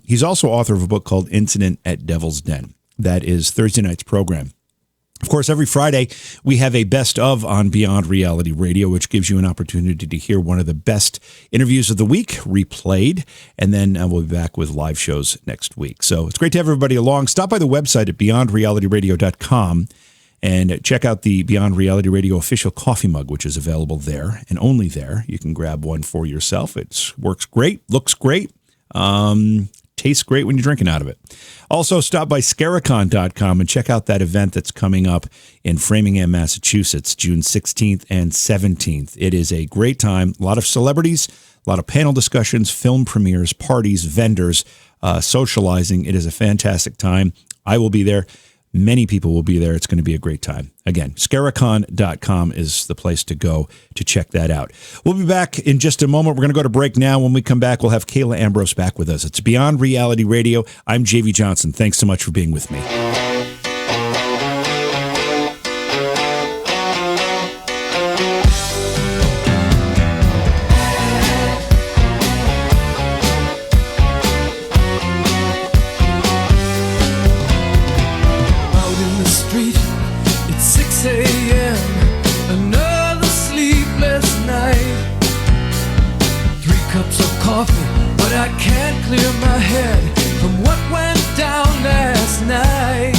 He's also author of a book called Incident at Devil's Den. That is Thursday night's program. Of course, every Friday, we have a best of on Beyond Reality Radio, which gives you an opportunity to hear one of the best interviews of the week replayed. And then we'll be back with live shows next week. So it's great to have everybody along. Stop by the website at beyondrealityradio.com and check out the Beyond Reality Radio official coffee mug, which is available there and only there. You can grab one for yourself. It works great, looks great. Tastes great when you're drinking out of it. Also, stop by Scaricon.com and check out that event that's coming up in Framingham, Massachusetts, June 16th and 17th. It is a great time. A lot of celebrities, a lot of panel discussions, film premieres, parties, vendors, socializing. It is a fantastic time. I will be there. Many people will be there. It's going to be a great time. Again, Scaricon.com is the place to go to check that out. We'll be back in just a moment. We're going to go to break now. When we come back, we'll have Kayla Ambrose back with us. It's Beyond Reality Radio. I'm J.V. Johnson. Thanks so much for being with me. But I can't clear my head from what went down last night.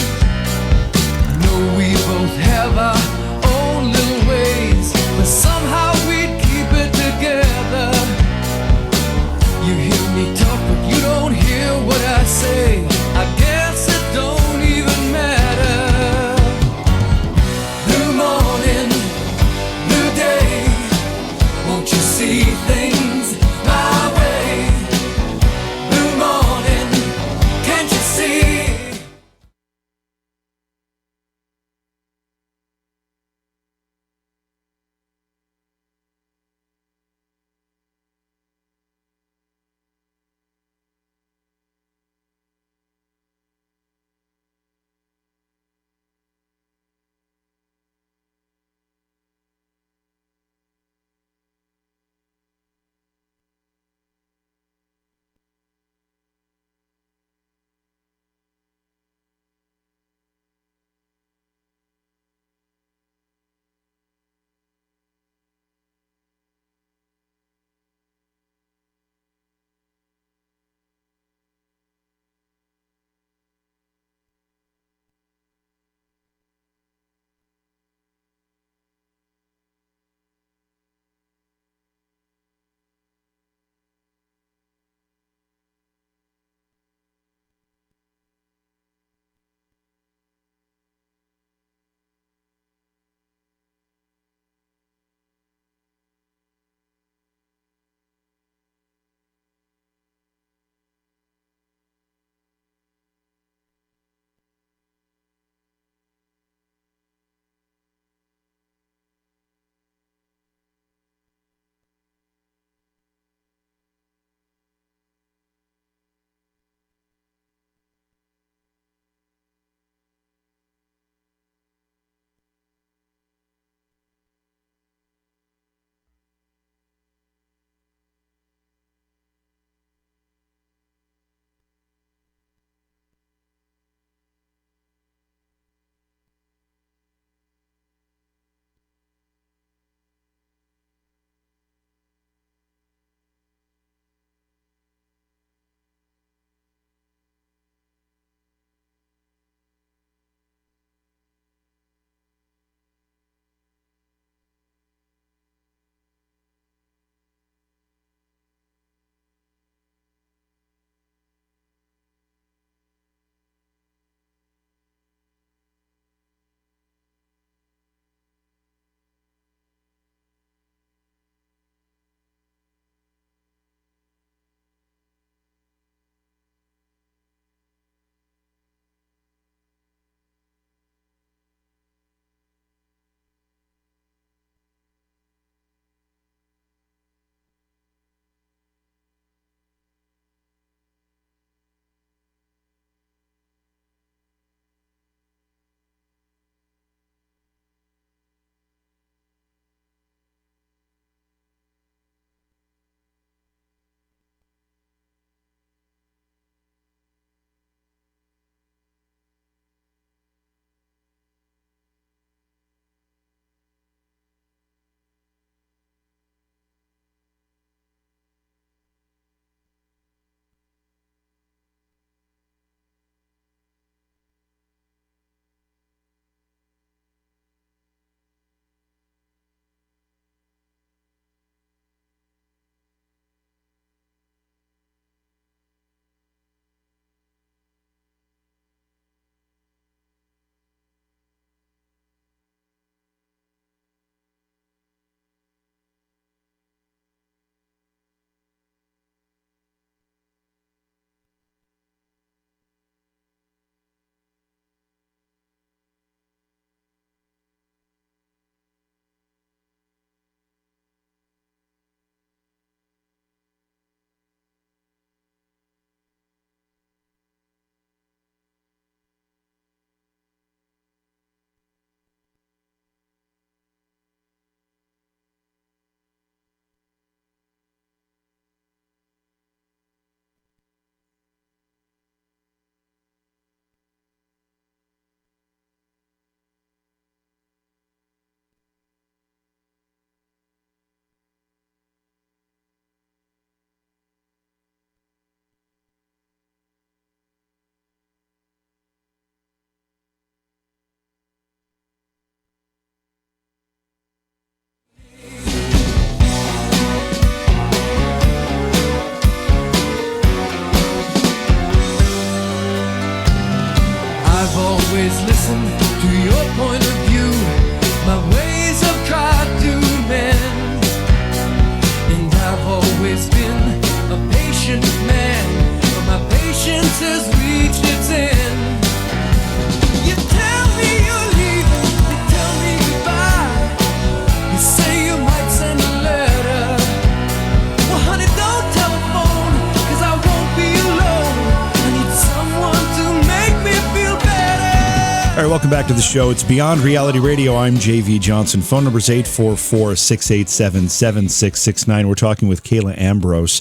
welcome back to the show. It's Beyond Reality Radio. I'm J.V. Johnson. Phone number is 844-687-7669. We're talking with Kayla Ambrose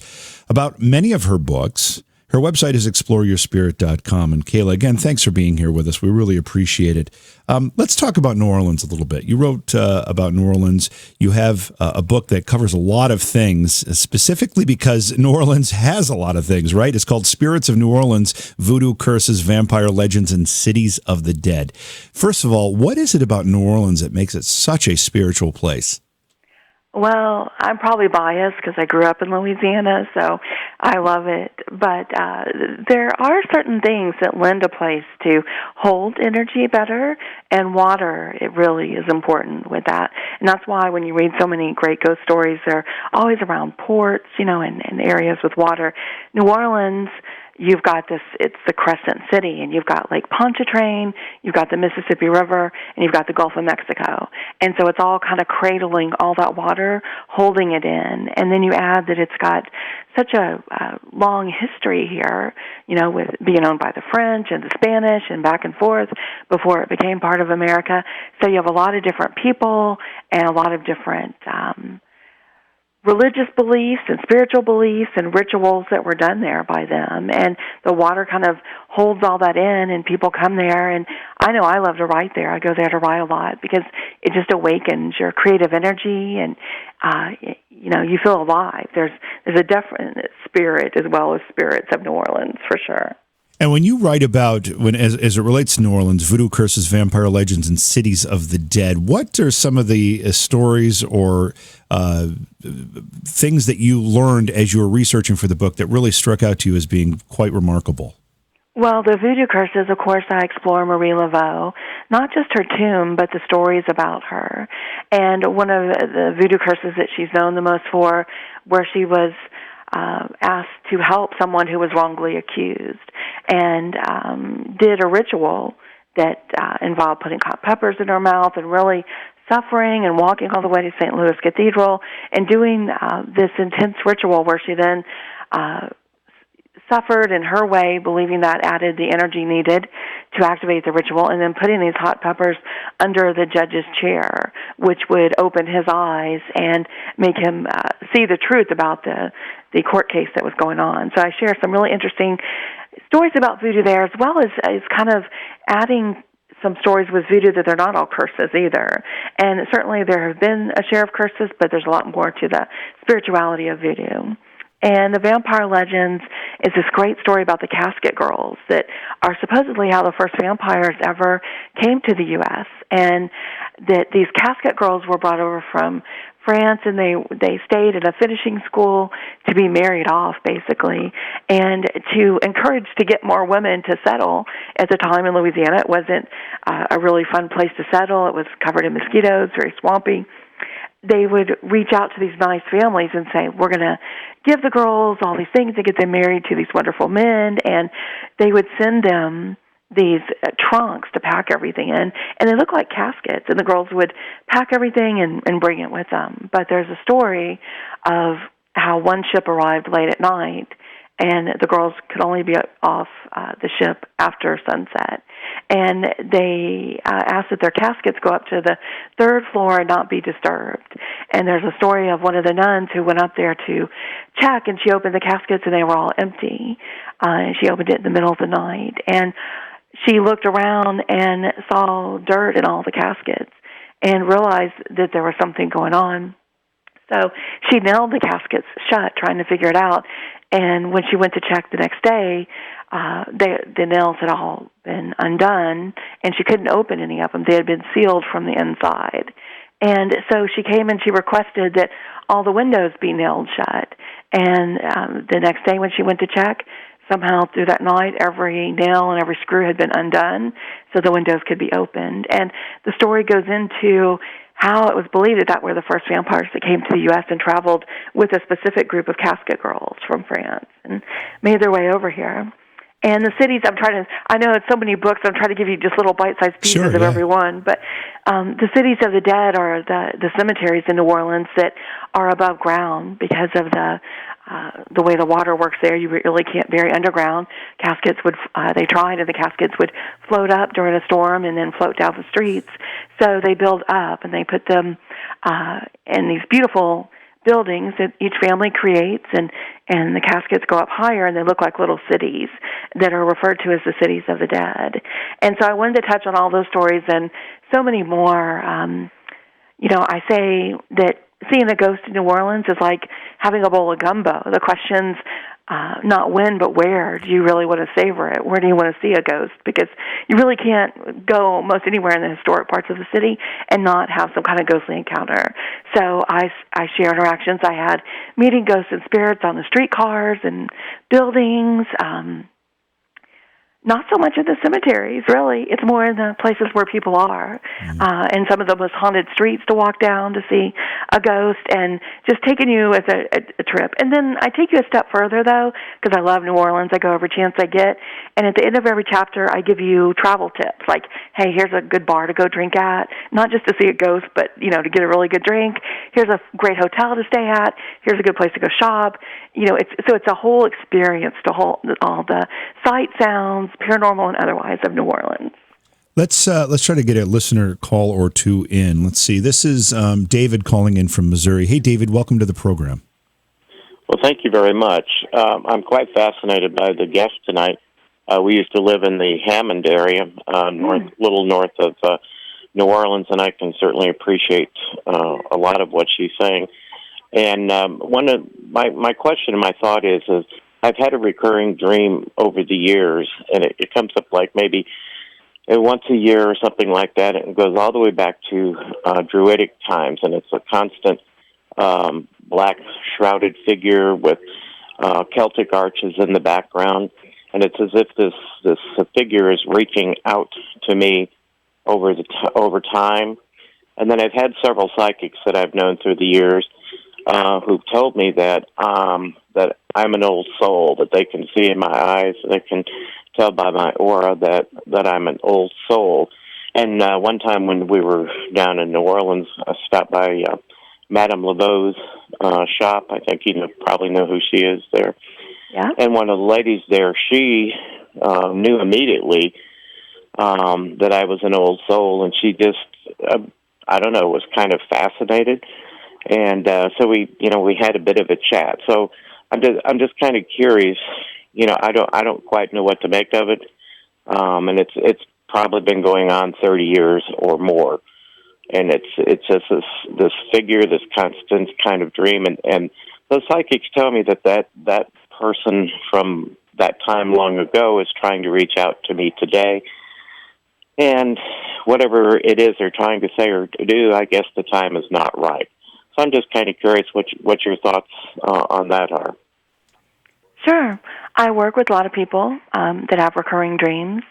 about many of her books. Her website is exploreyourspirit.com. And Kayla, again, thanks for being here with us. We really appreciate it. Let's talk about New Orleans a little bit. You wrote about New Orleans. You have a book that covers a lot of things, specifically because New Orleans has a lot of things, right? It's called Spirits of New Orleans, Voodoo, Curses, Vampire Legends, and Cities of the Dead. First of all, what is it about New Orleans that makes it such a spiritual place? Well, I'm probably biased because I grew up in Louisiana, so I love it. But there are certain things that lend a place to hold energy better, and water, it really is important with that. And that's why when you read so many great ghost stories, they're always around ports, and areas with water. New Orleans, you've got this, it's the Crescent City, and you've got Lake Pontchartrain, you've got the Mississippi River, and you've got the Gulf of Mexico. And so it's all kind of cradling all that water, holding it in. And then you add that it's got such a long history here, with being owned by the French and the Spanish and back and forth before it became part of America. So you have a lot of different people and a lot of different religious beliefs and spiritual beliefs and rituals that were done there by them. And the water kind of holds all that in, and people come there. And I know I love to write there. I go there to write a lot because it just awakens your creative energy, and you feel alive. There's a definite spirit as well as spirits of New Orleans for sure. And when you write about, as it relates to New Orleans, Voodoo, Curses, Vampire Legends, and Cities of the Dead, what are some of the stories or things that you learned as you were researching for the book that really struck out to you as being quite remarkable? Well, the voodoo curses, of course, I explore Marie Laveau, not just her tomb, but the stories about her. And one of the voodoo curses that she's known the most for, where she was asked to help someone who was wrongly accused, and did a ritual that involved putting hot peppers in her mouth and really suffering and walking all the way to St. Louis Cathedral and doing this intense ritual where she then suffered in her way, believing that added the energy needed to activate the ritual, and then putting these hot peppers under the judge's chair, which would open his eyes and make him see the truth about the court case that was going on. So I share some really interesting stories about voodoo there, as well as kind of adding some stories with voodoo that they're not all curses either. And certainly there have been a share of curses, but there's a lot more to the spirituality of voodoo. And the Vampire Legends is this great story about the casket girls that are supposedly how the first vampires ever came to the U.S., and that these casket girls were brought over from France, and they stayed at a finishing school to be married off, basically, and to encourage to get more women to settle. At the time in Louisiana, it wasn't a really fun place to settle. It was covered in mosquitoes, very swampy. They would reach out to these nice families and say, we're going to give the girls all these things to get them married to these wonderful men, and they would send them these trunks to pack everything in, and they look like caskets, and the girls would pack everything and bring it with them. But there's a story of how one ship arrived late at night, and the girls could only be off the ship after sunset. And they asked that their caskets go up to the third floor and not be disturbed. And there's a story of one of the nuns who went up there to check, and she opened the caskets, and they were all empty. And she opened it in the middle of the night. And she looked around and saw dirt in all the caskets and realized that there was something going on. So she nailed the caskets shut, trying to figure it out. And when she went to check the next day, the nails had all been undone, and she couldn't open any of them. They had been sealed from the inside. And so she came and she requested that all the windows be nailed shut. And the next day when she went to check, somehow through that night, every nail and every screw had been undone so the windows could be opened. And the story goes into how it was believed that were the first vampires that came to the U.S. and traveled with a specific group of casket girls from France and made their way over here. And the cities, I know it's so many books, I'm trying to give you just little bite-sized pieces of every one, but the cities of the dead are the cemeteries in New Orleans that are above ground because of the the way the water works there, you really can't bury underground. Caskets they tried, and the caskets would float up during a storm and then float down the streets. So they build up, and they put them in these beautiful buildings that each family creates, and the caskets go up higher, and they look like little cities that are referred to as the cities of the dead. And so I wanted to touch on all those stories and so many more. I say that seeing a ghost in New Orleans is like having a bowl of gumbo. The question's not when, but where do you really want to savor it? Where do you want to see a ghost? Because you really can't go most anywhere in the historic parts of the city and not have some kind of ghostly encounter. So I share interactions I had meeting ghosts and spirits on the streetcars and buildings, not so much in the cemeteries, really. It's more in the places where people are, and some of the most haunted streets to walk down to see a ghost, and just taking you as a trip. And then I take you a step further, though, because I love New Orleans. I go every chance I get, and at the end of every chapter, I give you travel tips, like, hey, here's a good bar to go drink at, not just to see a ghost, but, to get a really good drink. Here's a great hotel to stay at. Here's a good place to go shop. It's a whole experience to all the sight, sounds, paranormal and otherwise, of New Orleans. Let's try to get a listener call or two in. Let's see. This is David calling in from Missouri. Hey, David, welcome to the program. Well, thank you very much. I'm quite fascinated by the guest tonight. We used to live in the Hammond area, little north of New Orleans, and I can certainly appreciate a lot of what she's saying. And one of my question and my thought is I've had a recurring dream over the years, and it comes up like maybe once a year or something like that, and it goes all the way back to Druidic times, and it's a constant black shrouded figure with Celtic arches in the background, and it's as if this figure is reaching out to me over time. And then I've had several psychics that I've known through the years who've told me that I'm an old soul, that they can see in my eyes, they can tell by my aura that I'm an old soul. And one time when we were down in New Orleans, I stopped by Madame Laveau's shop. I think you probably know who she is there. Yeah. And one of the ladies there, she knew immediately that I was an old soul, and she just, I don't know, was kind of fascinated. And so we had a bit of a chat. So I'm just kind of curious. I don't quite know what to make of it. And it's probably been going on 30 years or more. And it's just this figure, this constant kind of dream. And those psychics tell me that person from that time long ago is trying to reach out to me today. And whatever it is they're trying to say or to do, I guess the time is not right. So I'm just kind of curious what your thoughts on that are. Sure. I work with a lot of people that have recurring dreams,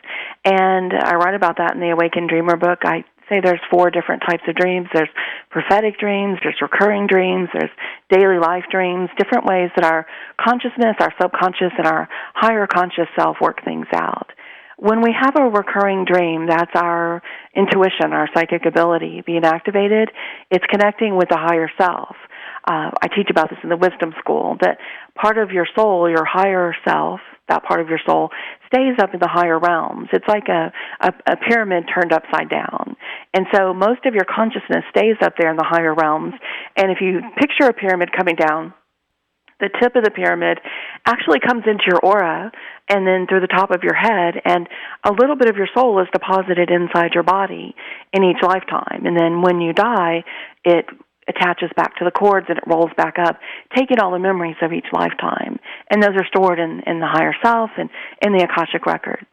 and I write about that in the Awakened Dreamer book. I say there's 4 different types of dreams. There's prophetic dreams, there's recurring dreams, there's daily life dreams, different ways that our consciousness, our subconscious, and our higher conscious self work things out. When we have a recurring dream, that's our intuition, our psychic ability being activated. It's connecting with the higher self. I teach about this in the Wisdom School, that part of your soul, your higher self, that part of your soul, stays up in the higher realms. It's like a pyramid turned upside down. And so most of your consciousness stays up there in the higher realms. And if you picture a pyramid coming down, the tip of the pyramid actually comes into your aura and then through the top of your head, and a little bit of your soul is deposited inside your body in each lifetime. And then when you die, it attaches back to the cords and it rolls back up, taking all the memories of each lifetime. And those are stored in the higher self and in the Akashic records.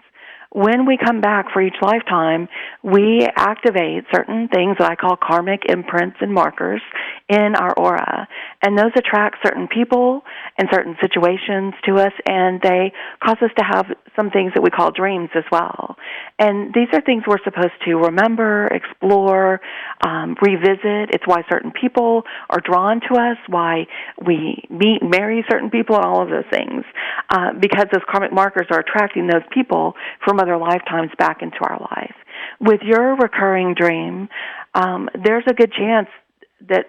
When we come back for each lifetime, we activate certain things that I call karmic imprints and markers in our aura. And those attract certain people and certain situations to us, and they cause us to have some things that we call dreams as well. And these are things we're supposed to remember, explore, revisit. It's why certain people are drawn to us, why we meet and marry certain people, and all of those things, because those karmic markers are attracting those people from other lifetimes back into our life. With your recurring dream, there's a good chance that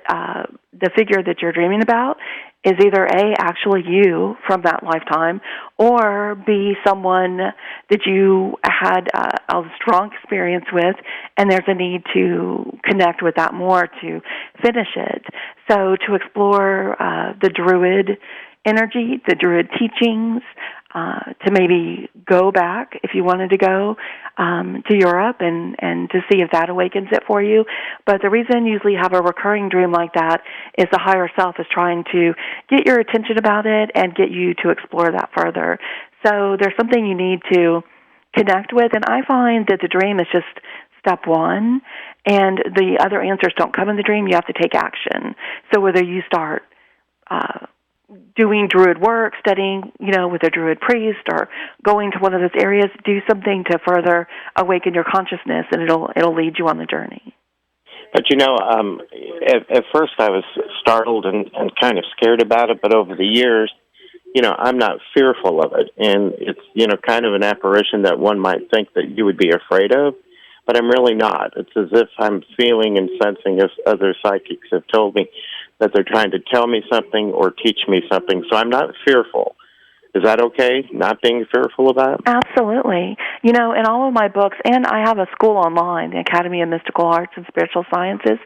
the figure that you're dreaming about is either A, actually you from that lifetime, or B, someone that you had a strong experience with, and there's a need to connect with that more to finish it. So to explore the Druid energy, the Druid teachings, to maybe go back if you wanted to go to Europe and to see if that awakens it for you. But the reason usually you have a recurring dream like that is the higher self is trying to get your attention about it and get you to explore that further. So there's something you need to connect with, and I find that the dream is just step one, and the other answers don't come in the dream. You have to take action. So whether you start doing Druid work, studying, with a Druid priest, or going to one of those areas, do something to further awaken your consciousness, and it'll lead you on the journey. But at first I was startled and kind of scared about it, but over the years, I'm not fearful of it, and it's kind of an apparition that one might think that you would be afraid of, but I'm really not. It's as if I'm feeling and sensing, as other psychics have told me, that they're trying to tell me something or teach me something, so I'm not fearful. Is that okay, not being fearful about it? Absolutely. In all of my books, and I have a school online, the Academy of Mystical Arts and Spiritual Sciences,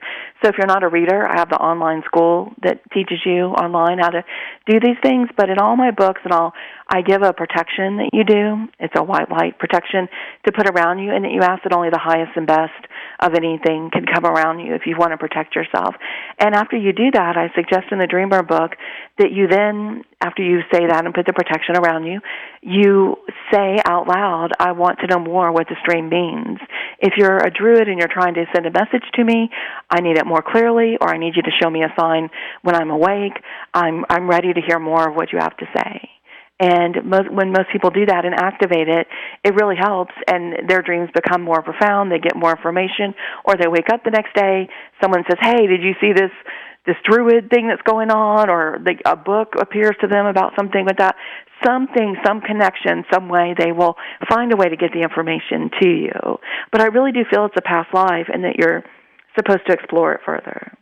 so if you're not a reader, I have the online school that teaches you online how to do these things, but in all my books and all, I give a protection that you do. It's a white light protection to put around you, and that you ask that only the highest and best of anything can come around you if you want to protect yourself. And after you do that, I suggest in the Dreamer book that you then, after you say that and put the protection around you, you say out loud, I want to know more what this dream means. If you're a Druid and you're trying to send a message to me, I need it more clearly, or I need you to show me a sign when I'm awake. I'm ready to hear more of what you have to say. And when most people do that and activate it, it really helps, and their dreams become more profound. They get more information, or they wake up the next day, someone says, hey, did you see this Druid thing that's going on, or a book appears to them about something with that. Something, some connection, some way, they will find a way to get the information to you. But I really do feel it's a past life and that you're supposed to explore it further.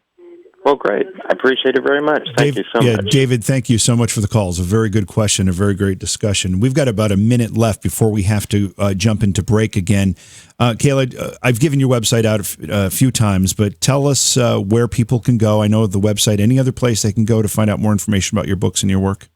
Well, great. I appreciate it very much. Thank you so much. David, thank you so much for the call. It's a very good question, a very great discussion. We've got about a minute left before we have to jump into break again. Kayla, I've given your website out a few times, but tell us where people can go. I know the website, any other place they can go to find out more information about your books and your work?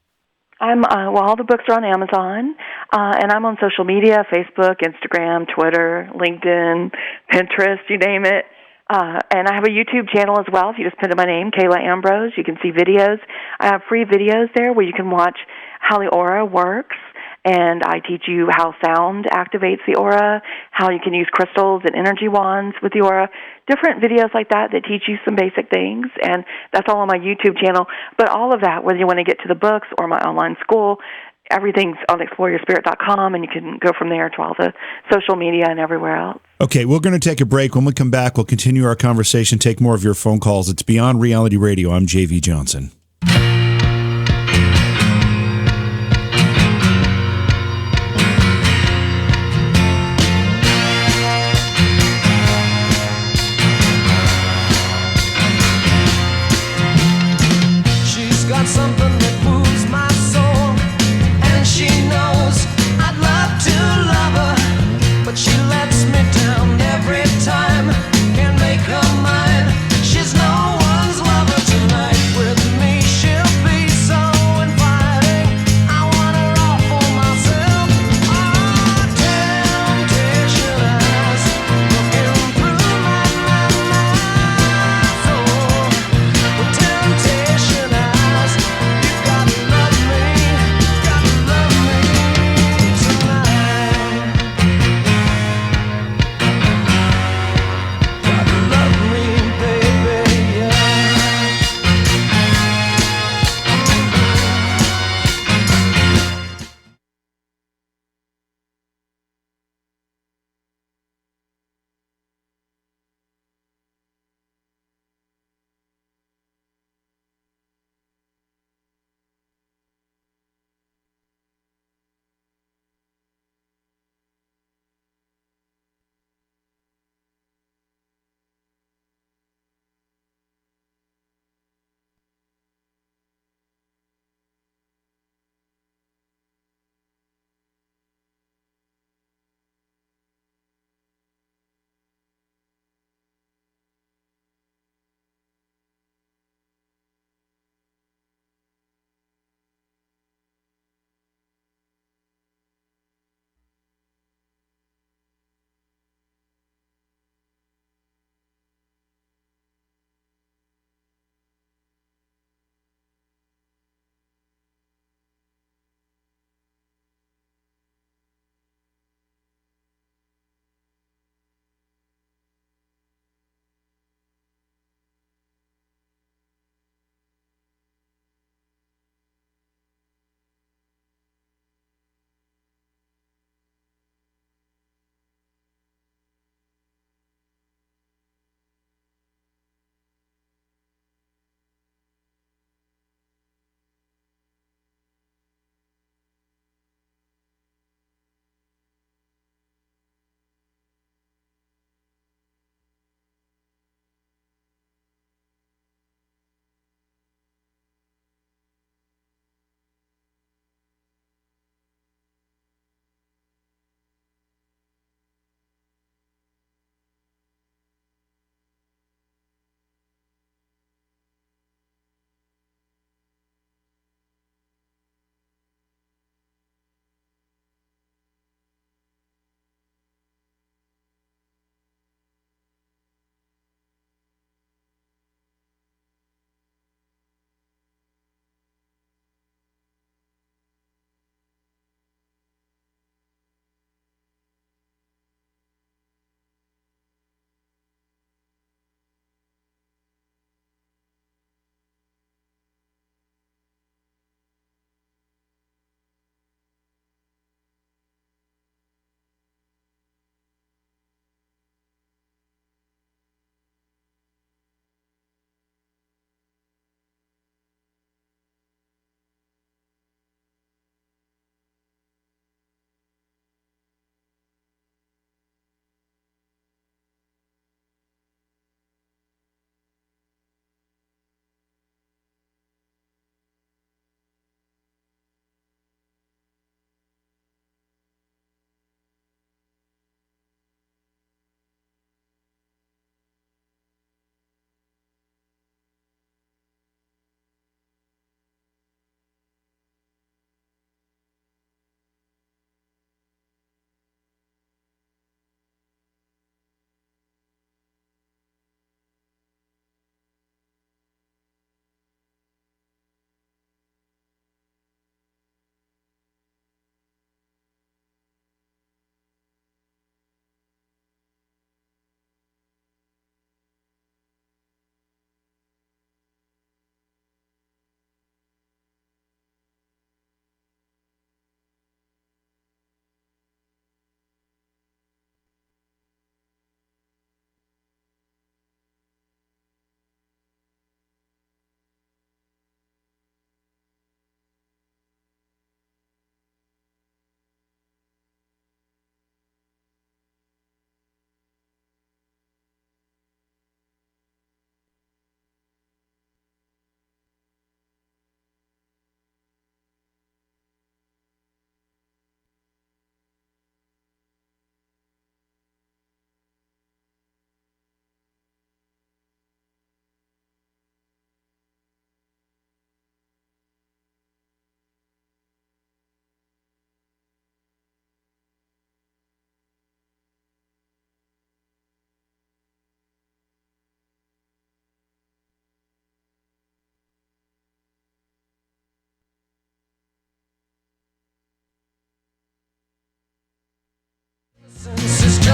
All the books are on Amazon, and I'm on social media, Facebook, Instagram, Twitter, LinkedIn, Pinterest, you name it. And I have a YouTube channel as well. If you just put in my name, Kayla Ambrose, you can see videos. I have free videos there where you can watch how the aura works, and I teach you how sound activates the aura, how you can use crystals and energy wands with the aura, different videos like that teach you some basic things, and that's all on my YouTube channel. But all of that, whether you want to get to the books or my online school, everything's on exploreyourspirit.com, and you can go from there to all the social media and everywhere else. Okay, we're going to take a break. When we come back, we'll continue our conversation, take more of your phone calls. It's Beyond Reality Radio. I'm J.V. Johnson. She's got something that moves my soul, and she knows I'd love to love her, but she lets me down every time. Can't make her mine. She's no one's lover tonight with me.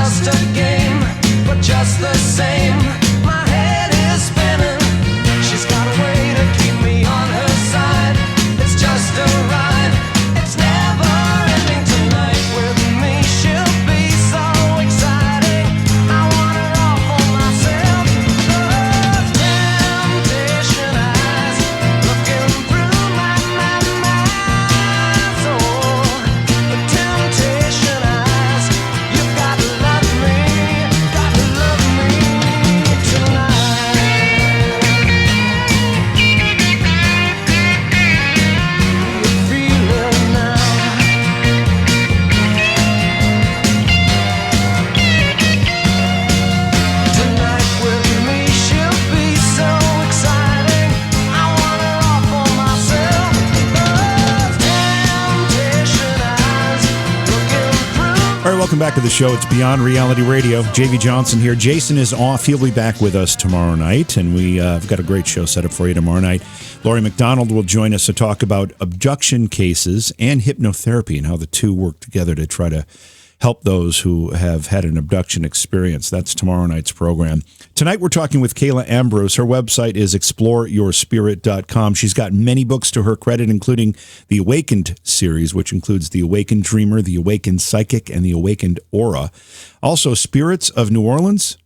just a game, but just the same, my head is spinning. She's got a way to keep me on her side. It's just a ride, it's never ending. Tonight with me, she'll be so exciting. I want her all for myself. Those temptation eyes looking through my soul. The temptation eyes, you've got to love me tonight. You feel it now. Tonight with me, she'll be so exciting. I want her all for myself. Those temptation eyes looking through. All right, welcome back to the show. It's Beyond Reality Radio. JV Johnson here. Jason is off. He'll be back with us tomorrow night, and we've got a great show set up for you tomorrow night. Laurie McDonald will join us to talk about abduction cases and hypnotherapy and how the two work together to try to help those who have had an abduction experience. That's tomorrow night's program. Tonight we're talking with Kayla Ambrose. Her website is exploreyourspirit.com. She's got many books to her credit, including the Awakened series, which includes The Awakened Dreamer, The Awakened Psychic, and The Awakened Aura. Also, Spirits of New Orleans,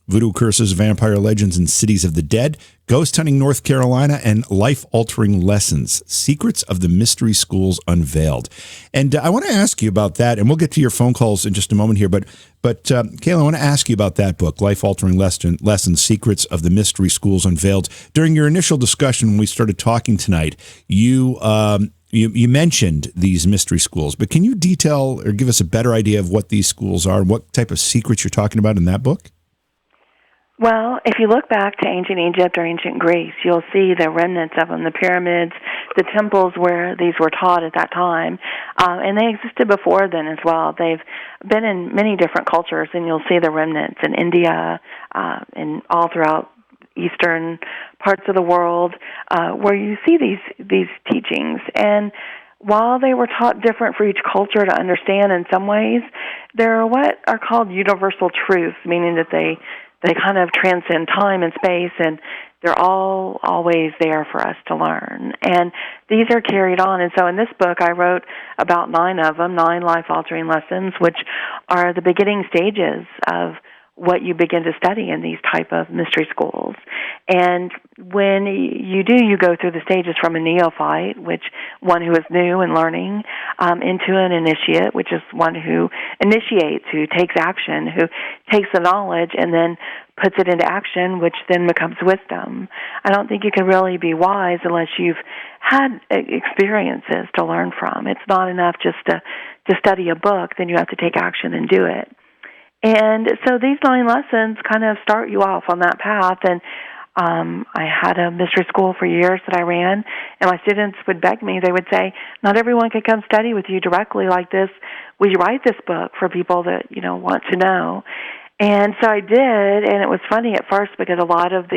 Voodoo Curses, Vampire Legends, and Cities of the Dead, Ghost Hunting North Carolina, and Life-Altering Lessons, Secrets of the Mystery Schools Unveiled. And I want to ask you about that, and we'll get to your phone calls in just a moment here, but Kayla, I want to ask you about that book, Life-Altering Lessons, Secrets of the Mystery Schools Unveiled. During your initial discussion when we started talking tonight, you mentioned these mystery schools, but can you detail or give us a better idea of what these schools are and what type of secrets you're talking about in that book? Well, if you look back to ancient Egypt or ancient Greece, you'll see the remnants of them, the pyramids, the temples where these were taught at that time, and they existed before then as well. They've been in many different cultures, and you'll see the remnants in India and all throughout eastern parts of the world where you see these teachings. And while they were taught different for each culture to understand in some ways, they're what are called universal truths, meaning that they kind of transcend time and space, and they're all always there for us to learn. And these are carried on. And so in this book, I wrote about 9 of them, 9 life-altering lessons, which are the beginning stages of what you begin to study in these type of mystery schools. And when you do, you go through the stages from a neophyte, which one who is new and learning, into an initiate, which is one who initiates, who takes action, who takes the knowledge and then puts it into action, which then becomes wisdom. I don't think you can really be wise unless you've had experiences to learn from. It's not enough just to study a book, then you have to take action and do it. And so these 9 lessons kind of start you off on that path. And I had a mystery school for years that I ran, and my students would beg me. They would say, not everyone can come study with you directly like this. Will you write this book for people that, want to know? And so I did, and it was funny at first because a lot of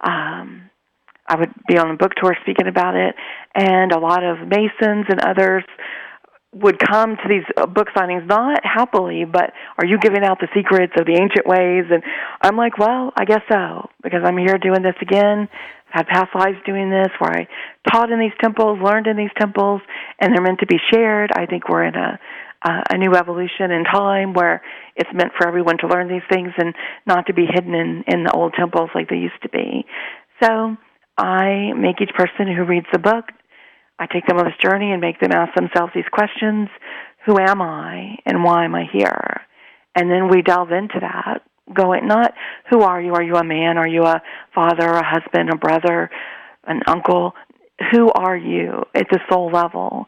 I would be on a book tour speaking about it, and a lot of Masons and others would come to these book signings, not happily, but are you giving out the secrets of the ancient ways? And I'm like, well, I guess so, because I'm here doing this again. I've had past lives doing this where I taught in these temples, learned in these temples, and they're meant to be shared. I think we're in a new evolution in time where it's meant for everyone to learn these things and not to be hidden in the old temples like they used to be. So I make each person who reads the book, I take them on this journey and make them ask themselves these questions. Who am I and why am I here? And then we delve into that, going not who are you? Are you a man? Are you a father, a husband, a brother, an uncle? Who are you at the soul level?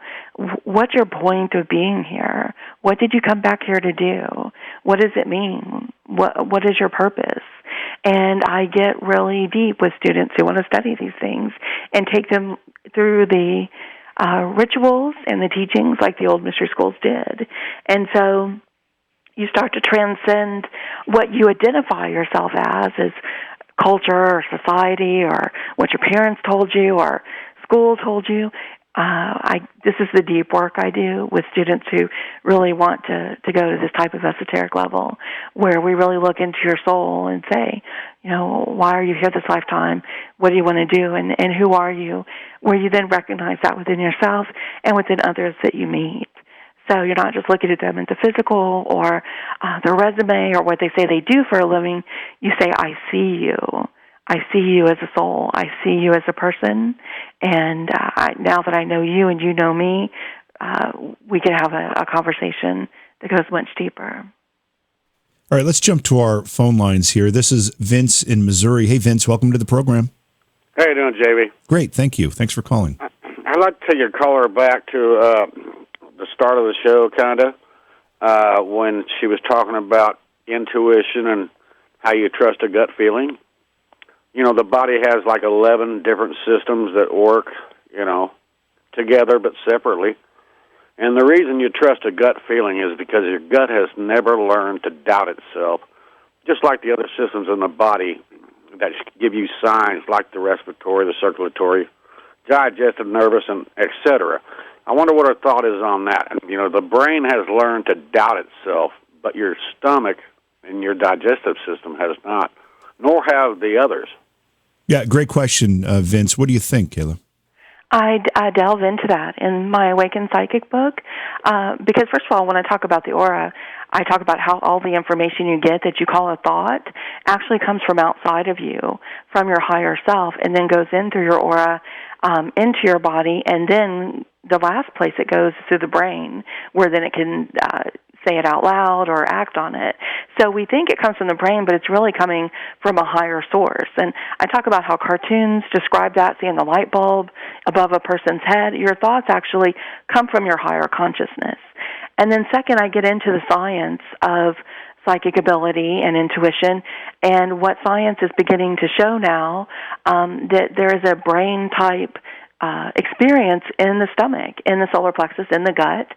What's your point of being here? What did you come back here to do? What does it mean? What is your purpose? And I get really deep with students who want to study these things and take them through the rituals and the teachings like the old mystery schools did. And so you start to transcend what you identify yourself as culture or society or what your parents told you or school told you. this is the deep work I do with students who really want to go to this type of esoteric level, where we really look into your soul and say, why are you here this lifetime? What do you want to do? And who are you? Where you then recognize that within yourself and within others that you meet. So you're not just looking at them at the physical or their resume or what they say they do for a living. You say, I see you. I see you as a soul. I see you as a person. And now that I know you and you know me, we can have a conversation that goes much deeper. All right, let's jump to our phone lines here. This is Vince in Missouri. Hey, Vince, welcome to the program. How you doing, JB? Great, thank you. Thanks for calling. I'd like to take your caller back to the start of the show, kind of, when she was talking about intuition and how you trust a gut feeling. The body has like 11 different systems that work, together but separately. And the reason you trust a gut feeling is because your gut has never learned to doubt itself, just like the other systems in the body that give you signs like the respiratory, the circulatory, digestive, nervous, and et cetera. I wonder what her thought is on that. The brain has learned to doubt itself, but your stomach and your digestive system has not, nor have the others. Yeah, great question, Vince. What do you think, Kayla? I delve into that in my Awakened Psychic book because, first of all, when I talk about the aura, I talk about how all the information you get that you call a thought actually comes from outside of you, from your higher self, and then goes in through your aura, into your body, and then the last place it goes is through the brain, where then it can say it out loud or act on it. So we think it comes from the brain, but it's really coming from a higher source. And I talk about how cartoons describe that, seeing the light bulb above a person's head. Your thoughts actually come from your higher consciousness. And then second, I get into the science of psychic ability and intuition, and what science is beginning to show now, that there is a brain-type experience in the stomach, in the solar plexus, in the gut,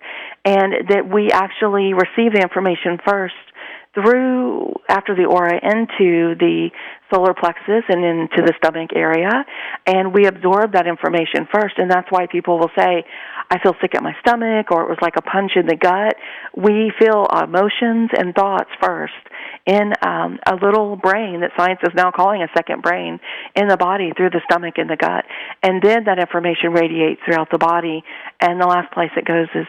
and that we actually receive the information first through, after the aura, into the solar plexus and into the stomach area, and we absorb that information first, and that's why people will say, I feel sick at my stomach, or it was like a punch in the gut. We feel emotions and thoughts first in a little brain that science is now calling a second brain in the body through the stomach and the gut, and then that information radiates throughout the body, and the last place it goes is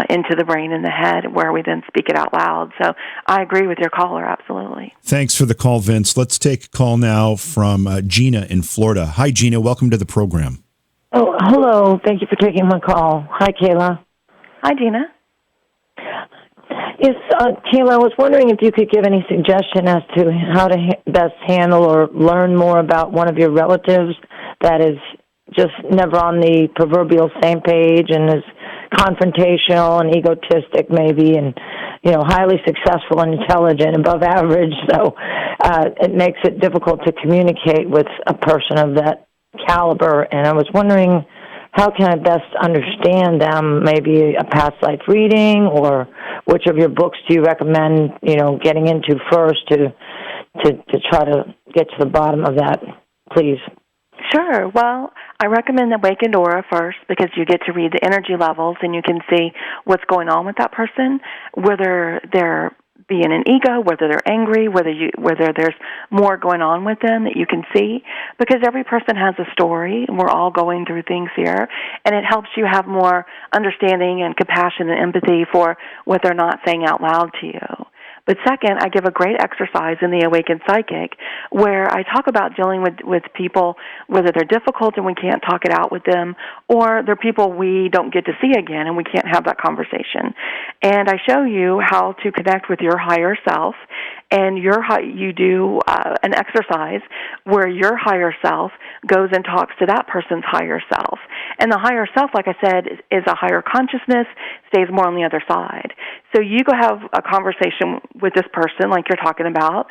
into the brain and the head, where we then speak it out loud. So I agree with your caller, absolutely. Thanks for the call, Vince. Let's take a call now from Gina in Florida. Hi, Gina. Welcome to the program. Oh, hello. Thank you for taking my call. Hi, Kayla. Hi, Gina. Yes, Kayla, I was wondering if you could give any suggestion as to how to best handle or learn more about one of your relatives that is just never on the proverbial same page and is confrontational and egotistic maybe, and highly successful and intelligent, above average, so it makes it difficult to communicate with a person of that caliber. And I was wondering, how can I best understand them? Maybe a past life reading, or which of your books do you recommend getting into first to try to get to the bottom of that, please? Sure. Well, I recommend the Awakened Aura first, because you get to read the energy levels and you can see what's going on with that person, whether they're being an ego, whether they're angry, whether there's more going on with them that you can see, because every person has a story, and we're all going through things here, and it helps you have more understanding and compassion and empathy for what they're not saying out loud to you. But second, I give a great exercise in the Awakened Psychic where I talk about dealing with people, whether they're difficult and we can't talk it out with them, or they're people we don't get to see again and we can't have that conversation. And I show you how to connect with your higher self, and you do an exercise where your higher self goes and talks to that person's higher self. And the higher self, like I said, is a higher consciousness, stays more on the other side. So you go have a conversation with this person like you're talking about,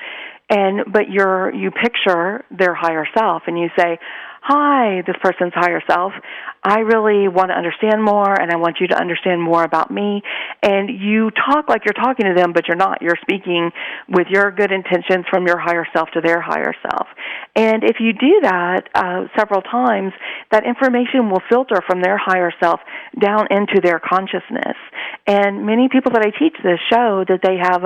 but you picture their higher self, and you say, hi, this person's higher self, I really want to understand more, and I want you to understand more about me. And you talk like you're talking to them, but you're not. You're speaking with your good intentions from your higher self to their higher self. And if you do that several times, that information will filter from their higher self down into their consciousness. And many people that I teach this show that they have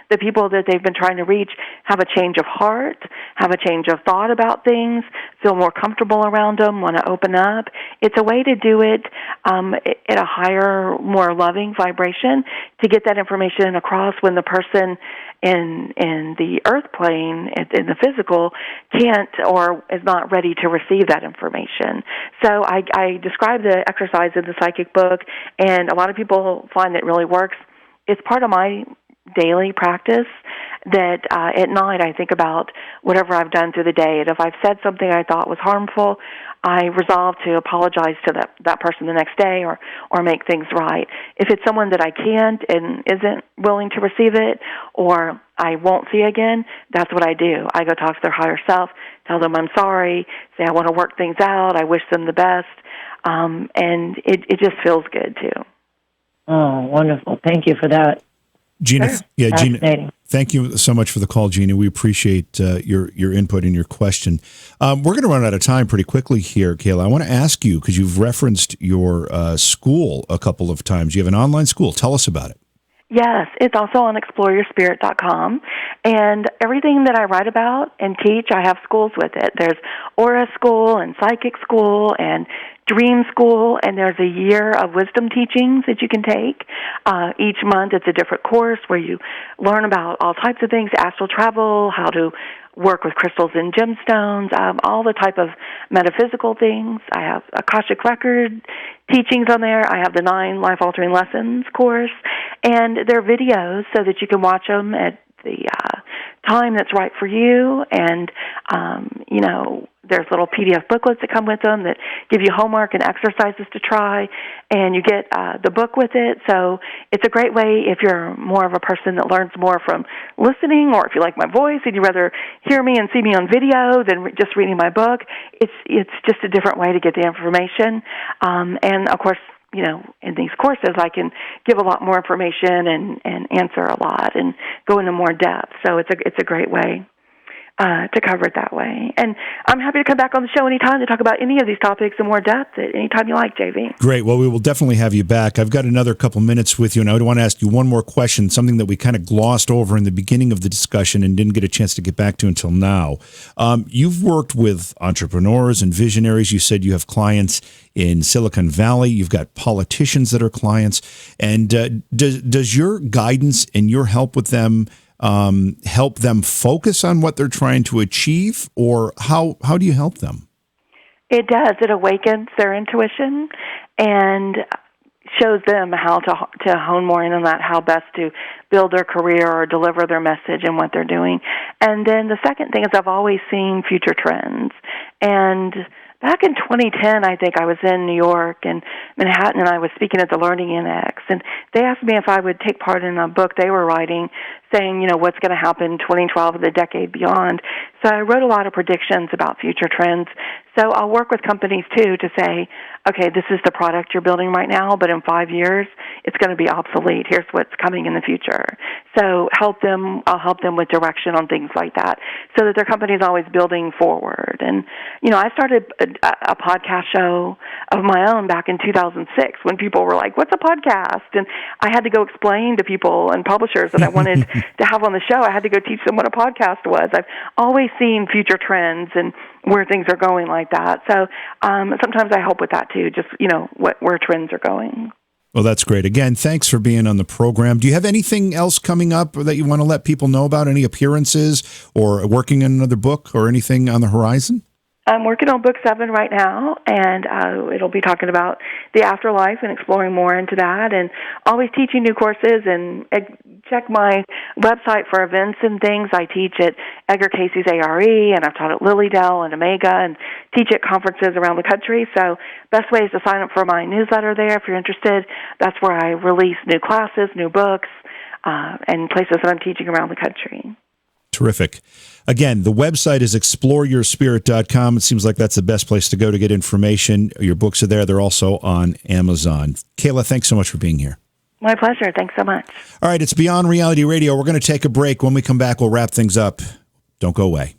the people that they've been trying to reach have a change of heart, have a change of thought about things, feel more comfortable around them, want to open up. It's a way to do it at a higher, more loving vibration to get that information across when the person in the earth plane, in the physical, can't or is not ready to receive that information. So I describe the exercise in the psychic book, and a lot of people find it really works. It's part of my daily practice that at night I think about whatever I've done through the day, and if I've said something I thought was harmful, I resolve to apologize to that person the next day or make things right. If it's someone that I can't and isn't willing to receive it or I won't see again, that's what I do. I go talk to their higher self, tell them I'm sorry, say I want to work things out, I wish them the best, and it just feels good too. Oh, wonderful. Thank you for that. Gina, Sure. Gina, thank you so much for the call, Gina. We appreciate your input and your question. We're going to run out of time pretty quickly here, Kayla. I want to ask you, because you've referenced your school a couple of times. You have an online school. Tell us about it. Yes, it's also on exploreyourspirit.com, and everything that I write about and teach, I have schools with it. There's Aura School and Psychic School and Dream School, and there's a year of wisdom teachings that you can take. Each month it's a different course where you learn about all types of things, astral travel, how to work with crystals and gemstones, all the type of metaphysical things. I have Akashic Record teachings on there. I have the 9 life-altering lessons course, and they're videos so that you can watch them at the time that's right for you. And, there's little PDF booklets that come with them that give you homework and exercises to try, and you get the book with it. So it's a great way if you're more of a person that learns more from listening, or if you like my voice and you'd rather hear me and see me on video than just reading my book. It's just a different way to get the information. And, of course, in these courses, I can give a lot more information and answer a lot and go into more depth. So it's a great way to cover it that way. And I'm happy to come back on the show anytime to talk about any of these topics in more depth at any time you like, JV. Great. Well, we will definitely have you back. I've got another couple minutes with you, and I would want to ask you one more question, something that we kind of glossed over in the beginning of the discussion and didn't get a chance to get back to until now. You've worked with entrepreneurs and visionaries. You said you have clients in Silicon Valley. You've got politicians that are clients. And does your guidance and your help with them help them focus on what they're trying to achieve, or how do you help them? It does. It awakens their intuition and shows them how to hone more in on that, how best to build their career or deliver their message and what they're doing. And then the second thing is I've always seen future trends. And back in 2010, I think I was in New York and Manhattan, and I was speaking at the Learning Index, and they asked me if I would take part in a book they were writing saying, what's going to happen 2012 and the decade beyond. So I wrote a lot of predictions about future trends. So I'll work with companies, too, to say, okay, this is the product you're building right now, but in 5 years, it's going to be obsolete. Here's what's coming in the future. So I'll help them with direction on things like that so that their company is always building forward. And, I started a podcast show of my own back in 2006 when people were like, what's a podcast? And I had to go explain to people and publishers that I wanted to have on the show. I had to go teach them what a podcast was. I've always seen future trends and where things are going like that. So sometimes I help with that too, just, where trends are going. Well, that's great. Again, thanks for being on the program. Do you have anything else coming up that you want to let people know about? Any appearances or working on another book or anything on the horizon? I'm working on book 7 right now, and it'll be talking about the afterlife and exploring more into that, and always teaching new courses. And check my website for events and things. I teach at Edgar Casey's ARE, and I've taught at Lilydale and Omega, and teach at conferences around the country. So best way is to sign up for my newsletter there if you're interested. That's where I release new classes, new books, and places that I'm teaching around the country. Terrific. Again, the website is exploreyourspirit.com. It seems like that's the best place to go to get information. Your books are there. They're also on Amazon. Kayla, thanks so much for being here. My pleasure. Thanks so much. All right, it's Beyond Reality Radio. We're going to take a break. When we come back, we'll wrap things up. Don't go away.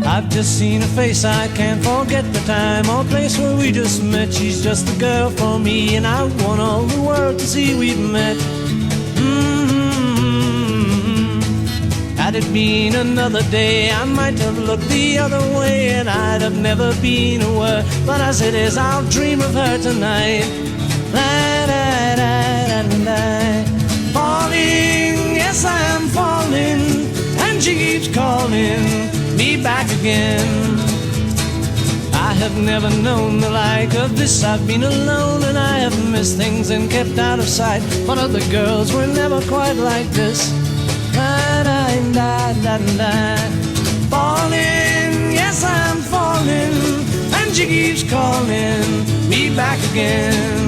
I've just seen her face, I can't forget the time or place where we just met. She's just the girl for me, and I want all the world to see we've met. Had it been another day, I might have looked the other way, and I'd have never been aware. But as it is, I'll dream of her tonight. Falling, yes I am falling, and she keeps calling me back again. I have never known the like of this. I've been alone and I have missed things and kept out of sight, but other girls were never quite like this. Falling, yes I'm falling, and she keeps calling me back again.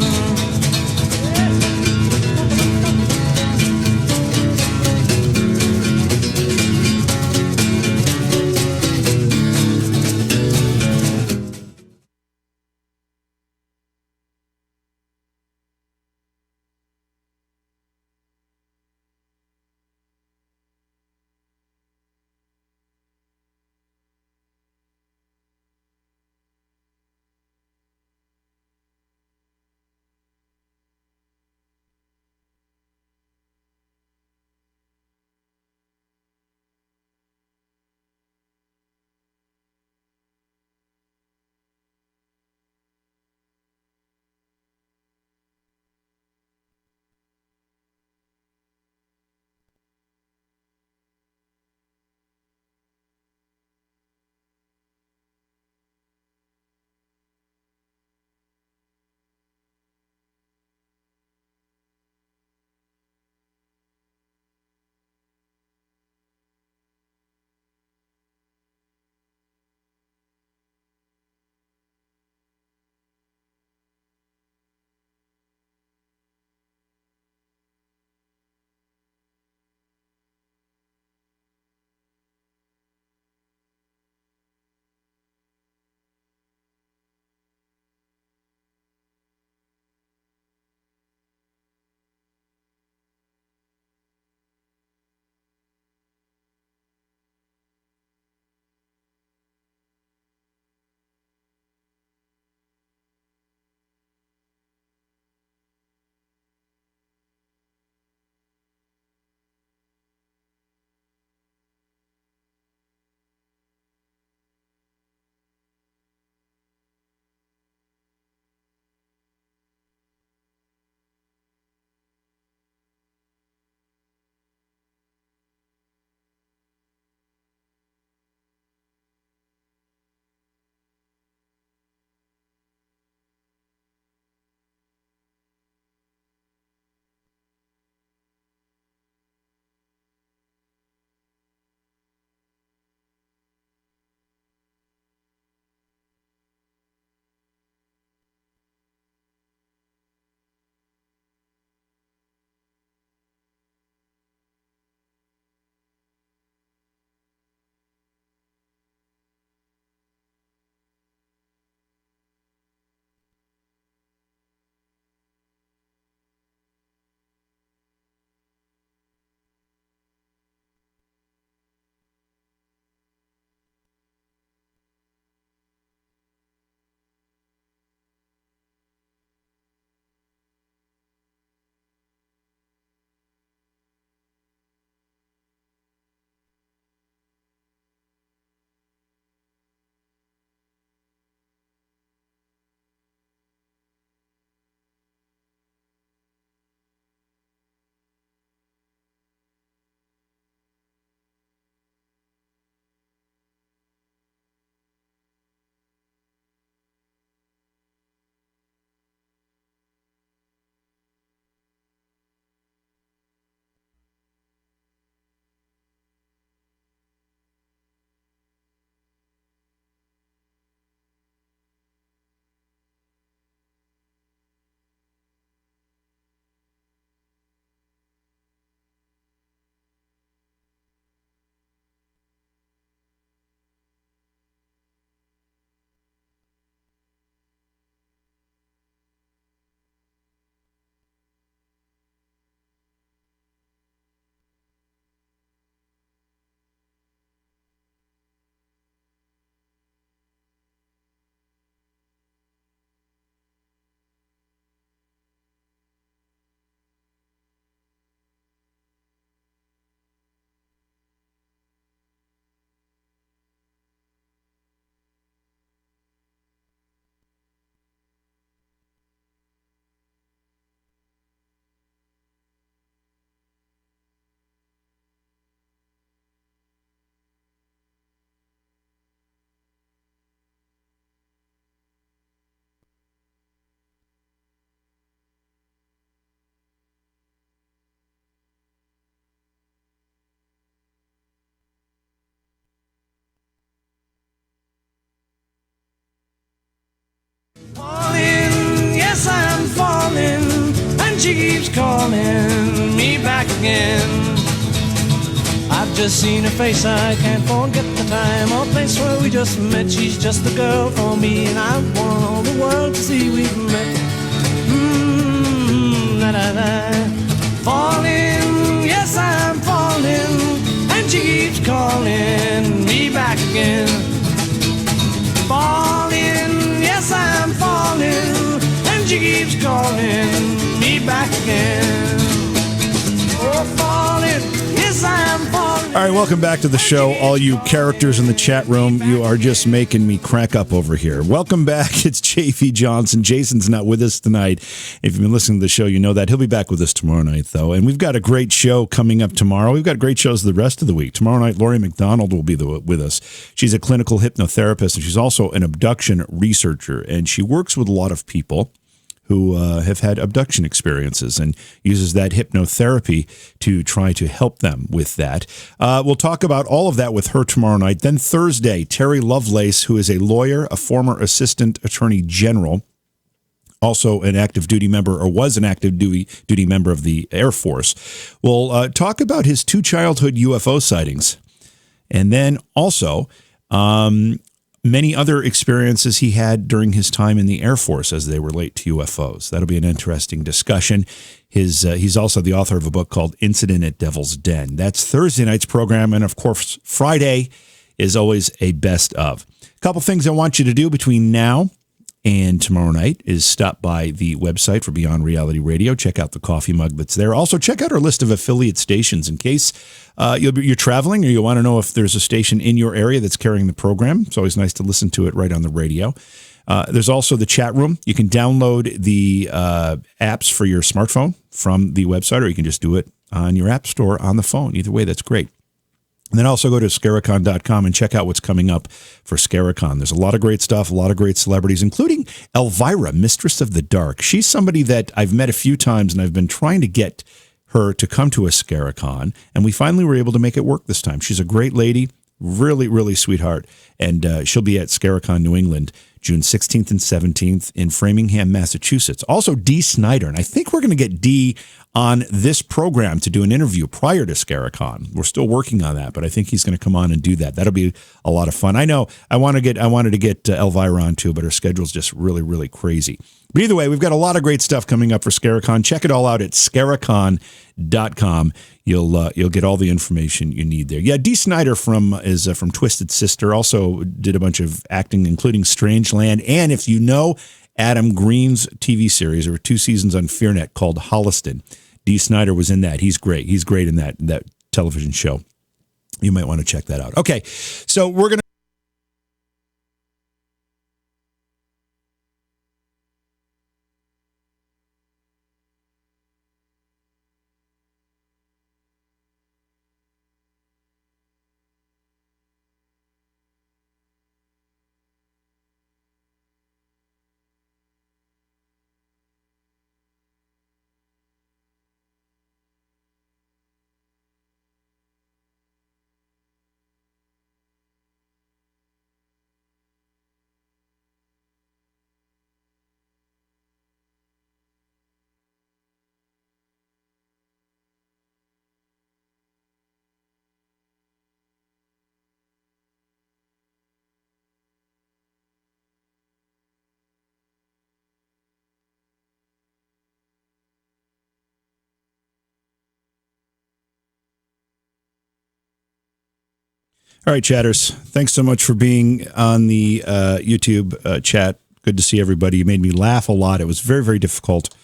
she keeps calling me back again. I've just seen her face, I can't forget the time or place where we just met. She's just the girl for me, and I want all the world to see we've met. La la la. Falling, yes I'm falling, and she keeps calling me back again. Falling, yes I'm falling, and she keeps calling me back again. Oh, falling, yes I'm falling. All right, welcome back to the show. All you characters in the chat room, you are just making me crack up over here. Welcome back. It's J.V. Johnson. Jason's not with us tonight. If you've been listening to the show, you know that. He'll be back with us tomorrow night, though. And we've got a great show coming up tomorrow. We've got great shows the rest of the week. Tomorrow night, Lori McDonald will be with us. She's a clinical hypnotherapist, and she's also an abduction researcher. And she works with a lot of people who have had abduction experiences and uses that hypnotherapy to try to help them with that. We'll talk about all of that with her tomorrow night. Then Thursday, Terry Lovelace, who is a lawyer, a former assistant attorney general, also an active duty member, or was an active duty member of the Air Force, will talk about his 2 childhood UFO sightings. And then also many other experiences he had during his time in the Air Force as they relate to UFOs. That'll be an interesting discussion. He's also the author of a book called Incident at Devil's Den. That's Thursday night's program. And of course, Friday is always a best of. A couple things I want you to do between now and tomorrow night is stop by the website for Beyond Reality Radio. Check out the coffee mug that's there. Also, check out our list of affiliate stations in case you're traveling or you want to know if there's a station in your area that's carrying the program. It's always nice to listen to it right on the radio. There's also the chat room. You can download the apps for your smartphone from the website, or you can just do it on your app store on the phone. Either way, that's great. And then also go to Scaricon.com and check out what's coming up for Scaricon. There's a lot of great stuff, a lot of great celebrities, including Elvira, Mistress of the Dark. She's somebody that I've met a few times, and I've been trying to get her to come to a Scaricon, and we finally were able to make it work this time. She's a great lady, really, really sweetheart, and she'll be at Scaricon New England June 16th and 17th in Framingham, Massachusetts. Also, Dee Snider, and I think we're going to get Dee on this program to do an interview prior to Scaricon. We're still working on that, but I think he's going to come on and do that. That'll be a lot of fun. I know I wanted to get Elvira on too, but her schedule's just really, really crazy. But either way, we've got a lot of great stuff coming up for Scaricon. Check it all out at Scaricon.com. You'll get all the information you need there. Yeah, Dee Snider is from Twisted Sister. Also did a bunch of acting, including Strangeland, and if you know Adam Green's TV series, there were 2 seasons on FearNet called Holliston. Dee Snider was in that. He's great. He's great in that television show. You might want to check that out. Okay, so we're going to All right, chatters. Thanks so much for being on the YouTube chat. Good to see everybody. You made me laugh a lot. It was very, very difficult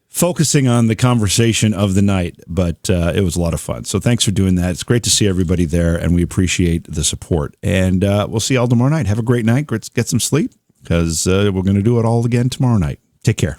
focusing on the conversation of the night, but it was a lot of fun. So thanks for doing that. It's great to see everybody there, and we appreciate the support. And we'll see you all tomorrow night. Have a great night. Get some sleep, because we're going to do it all again tomorrow night. Take care.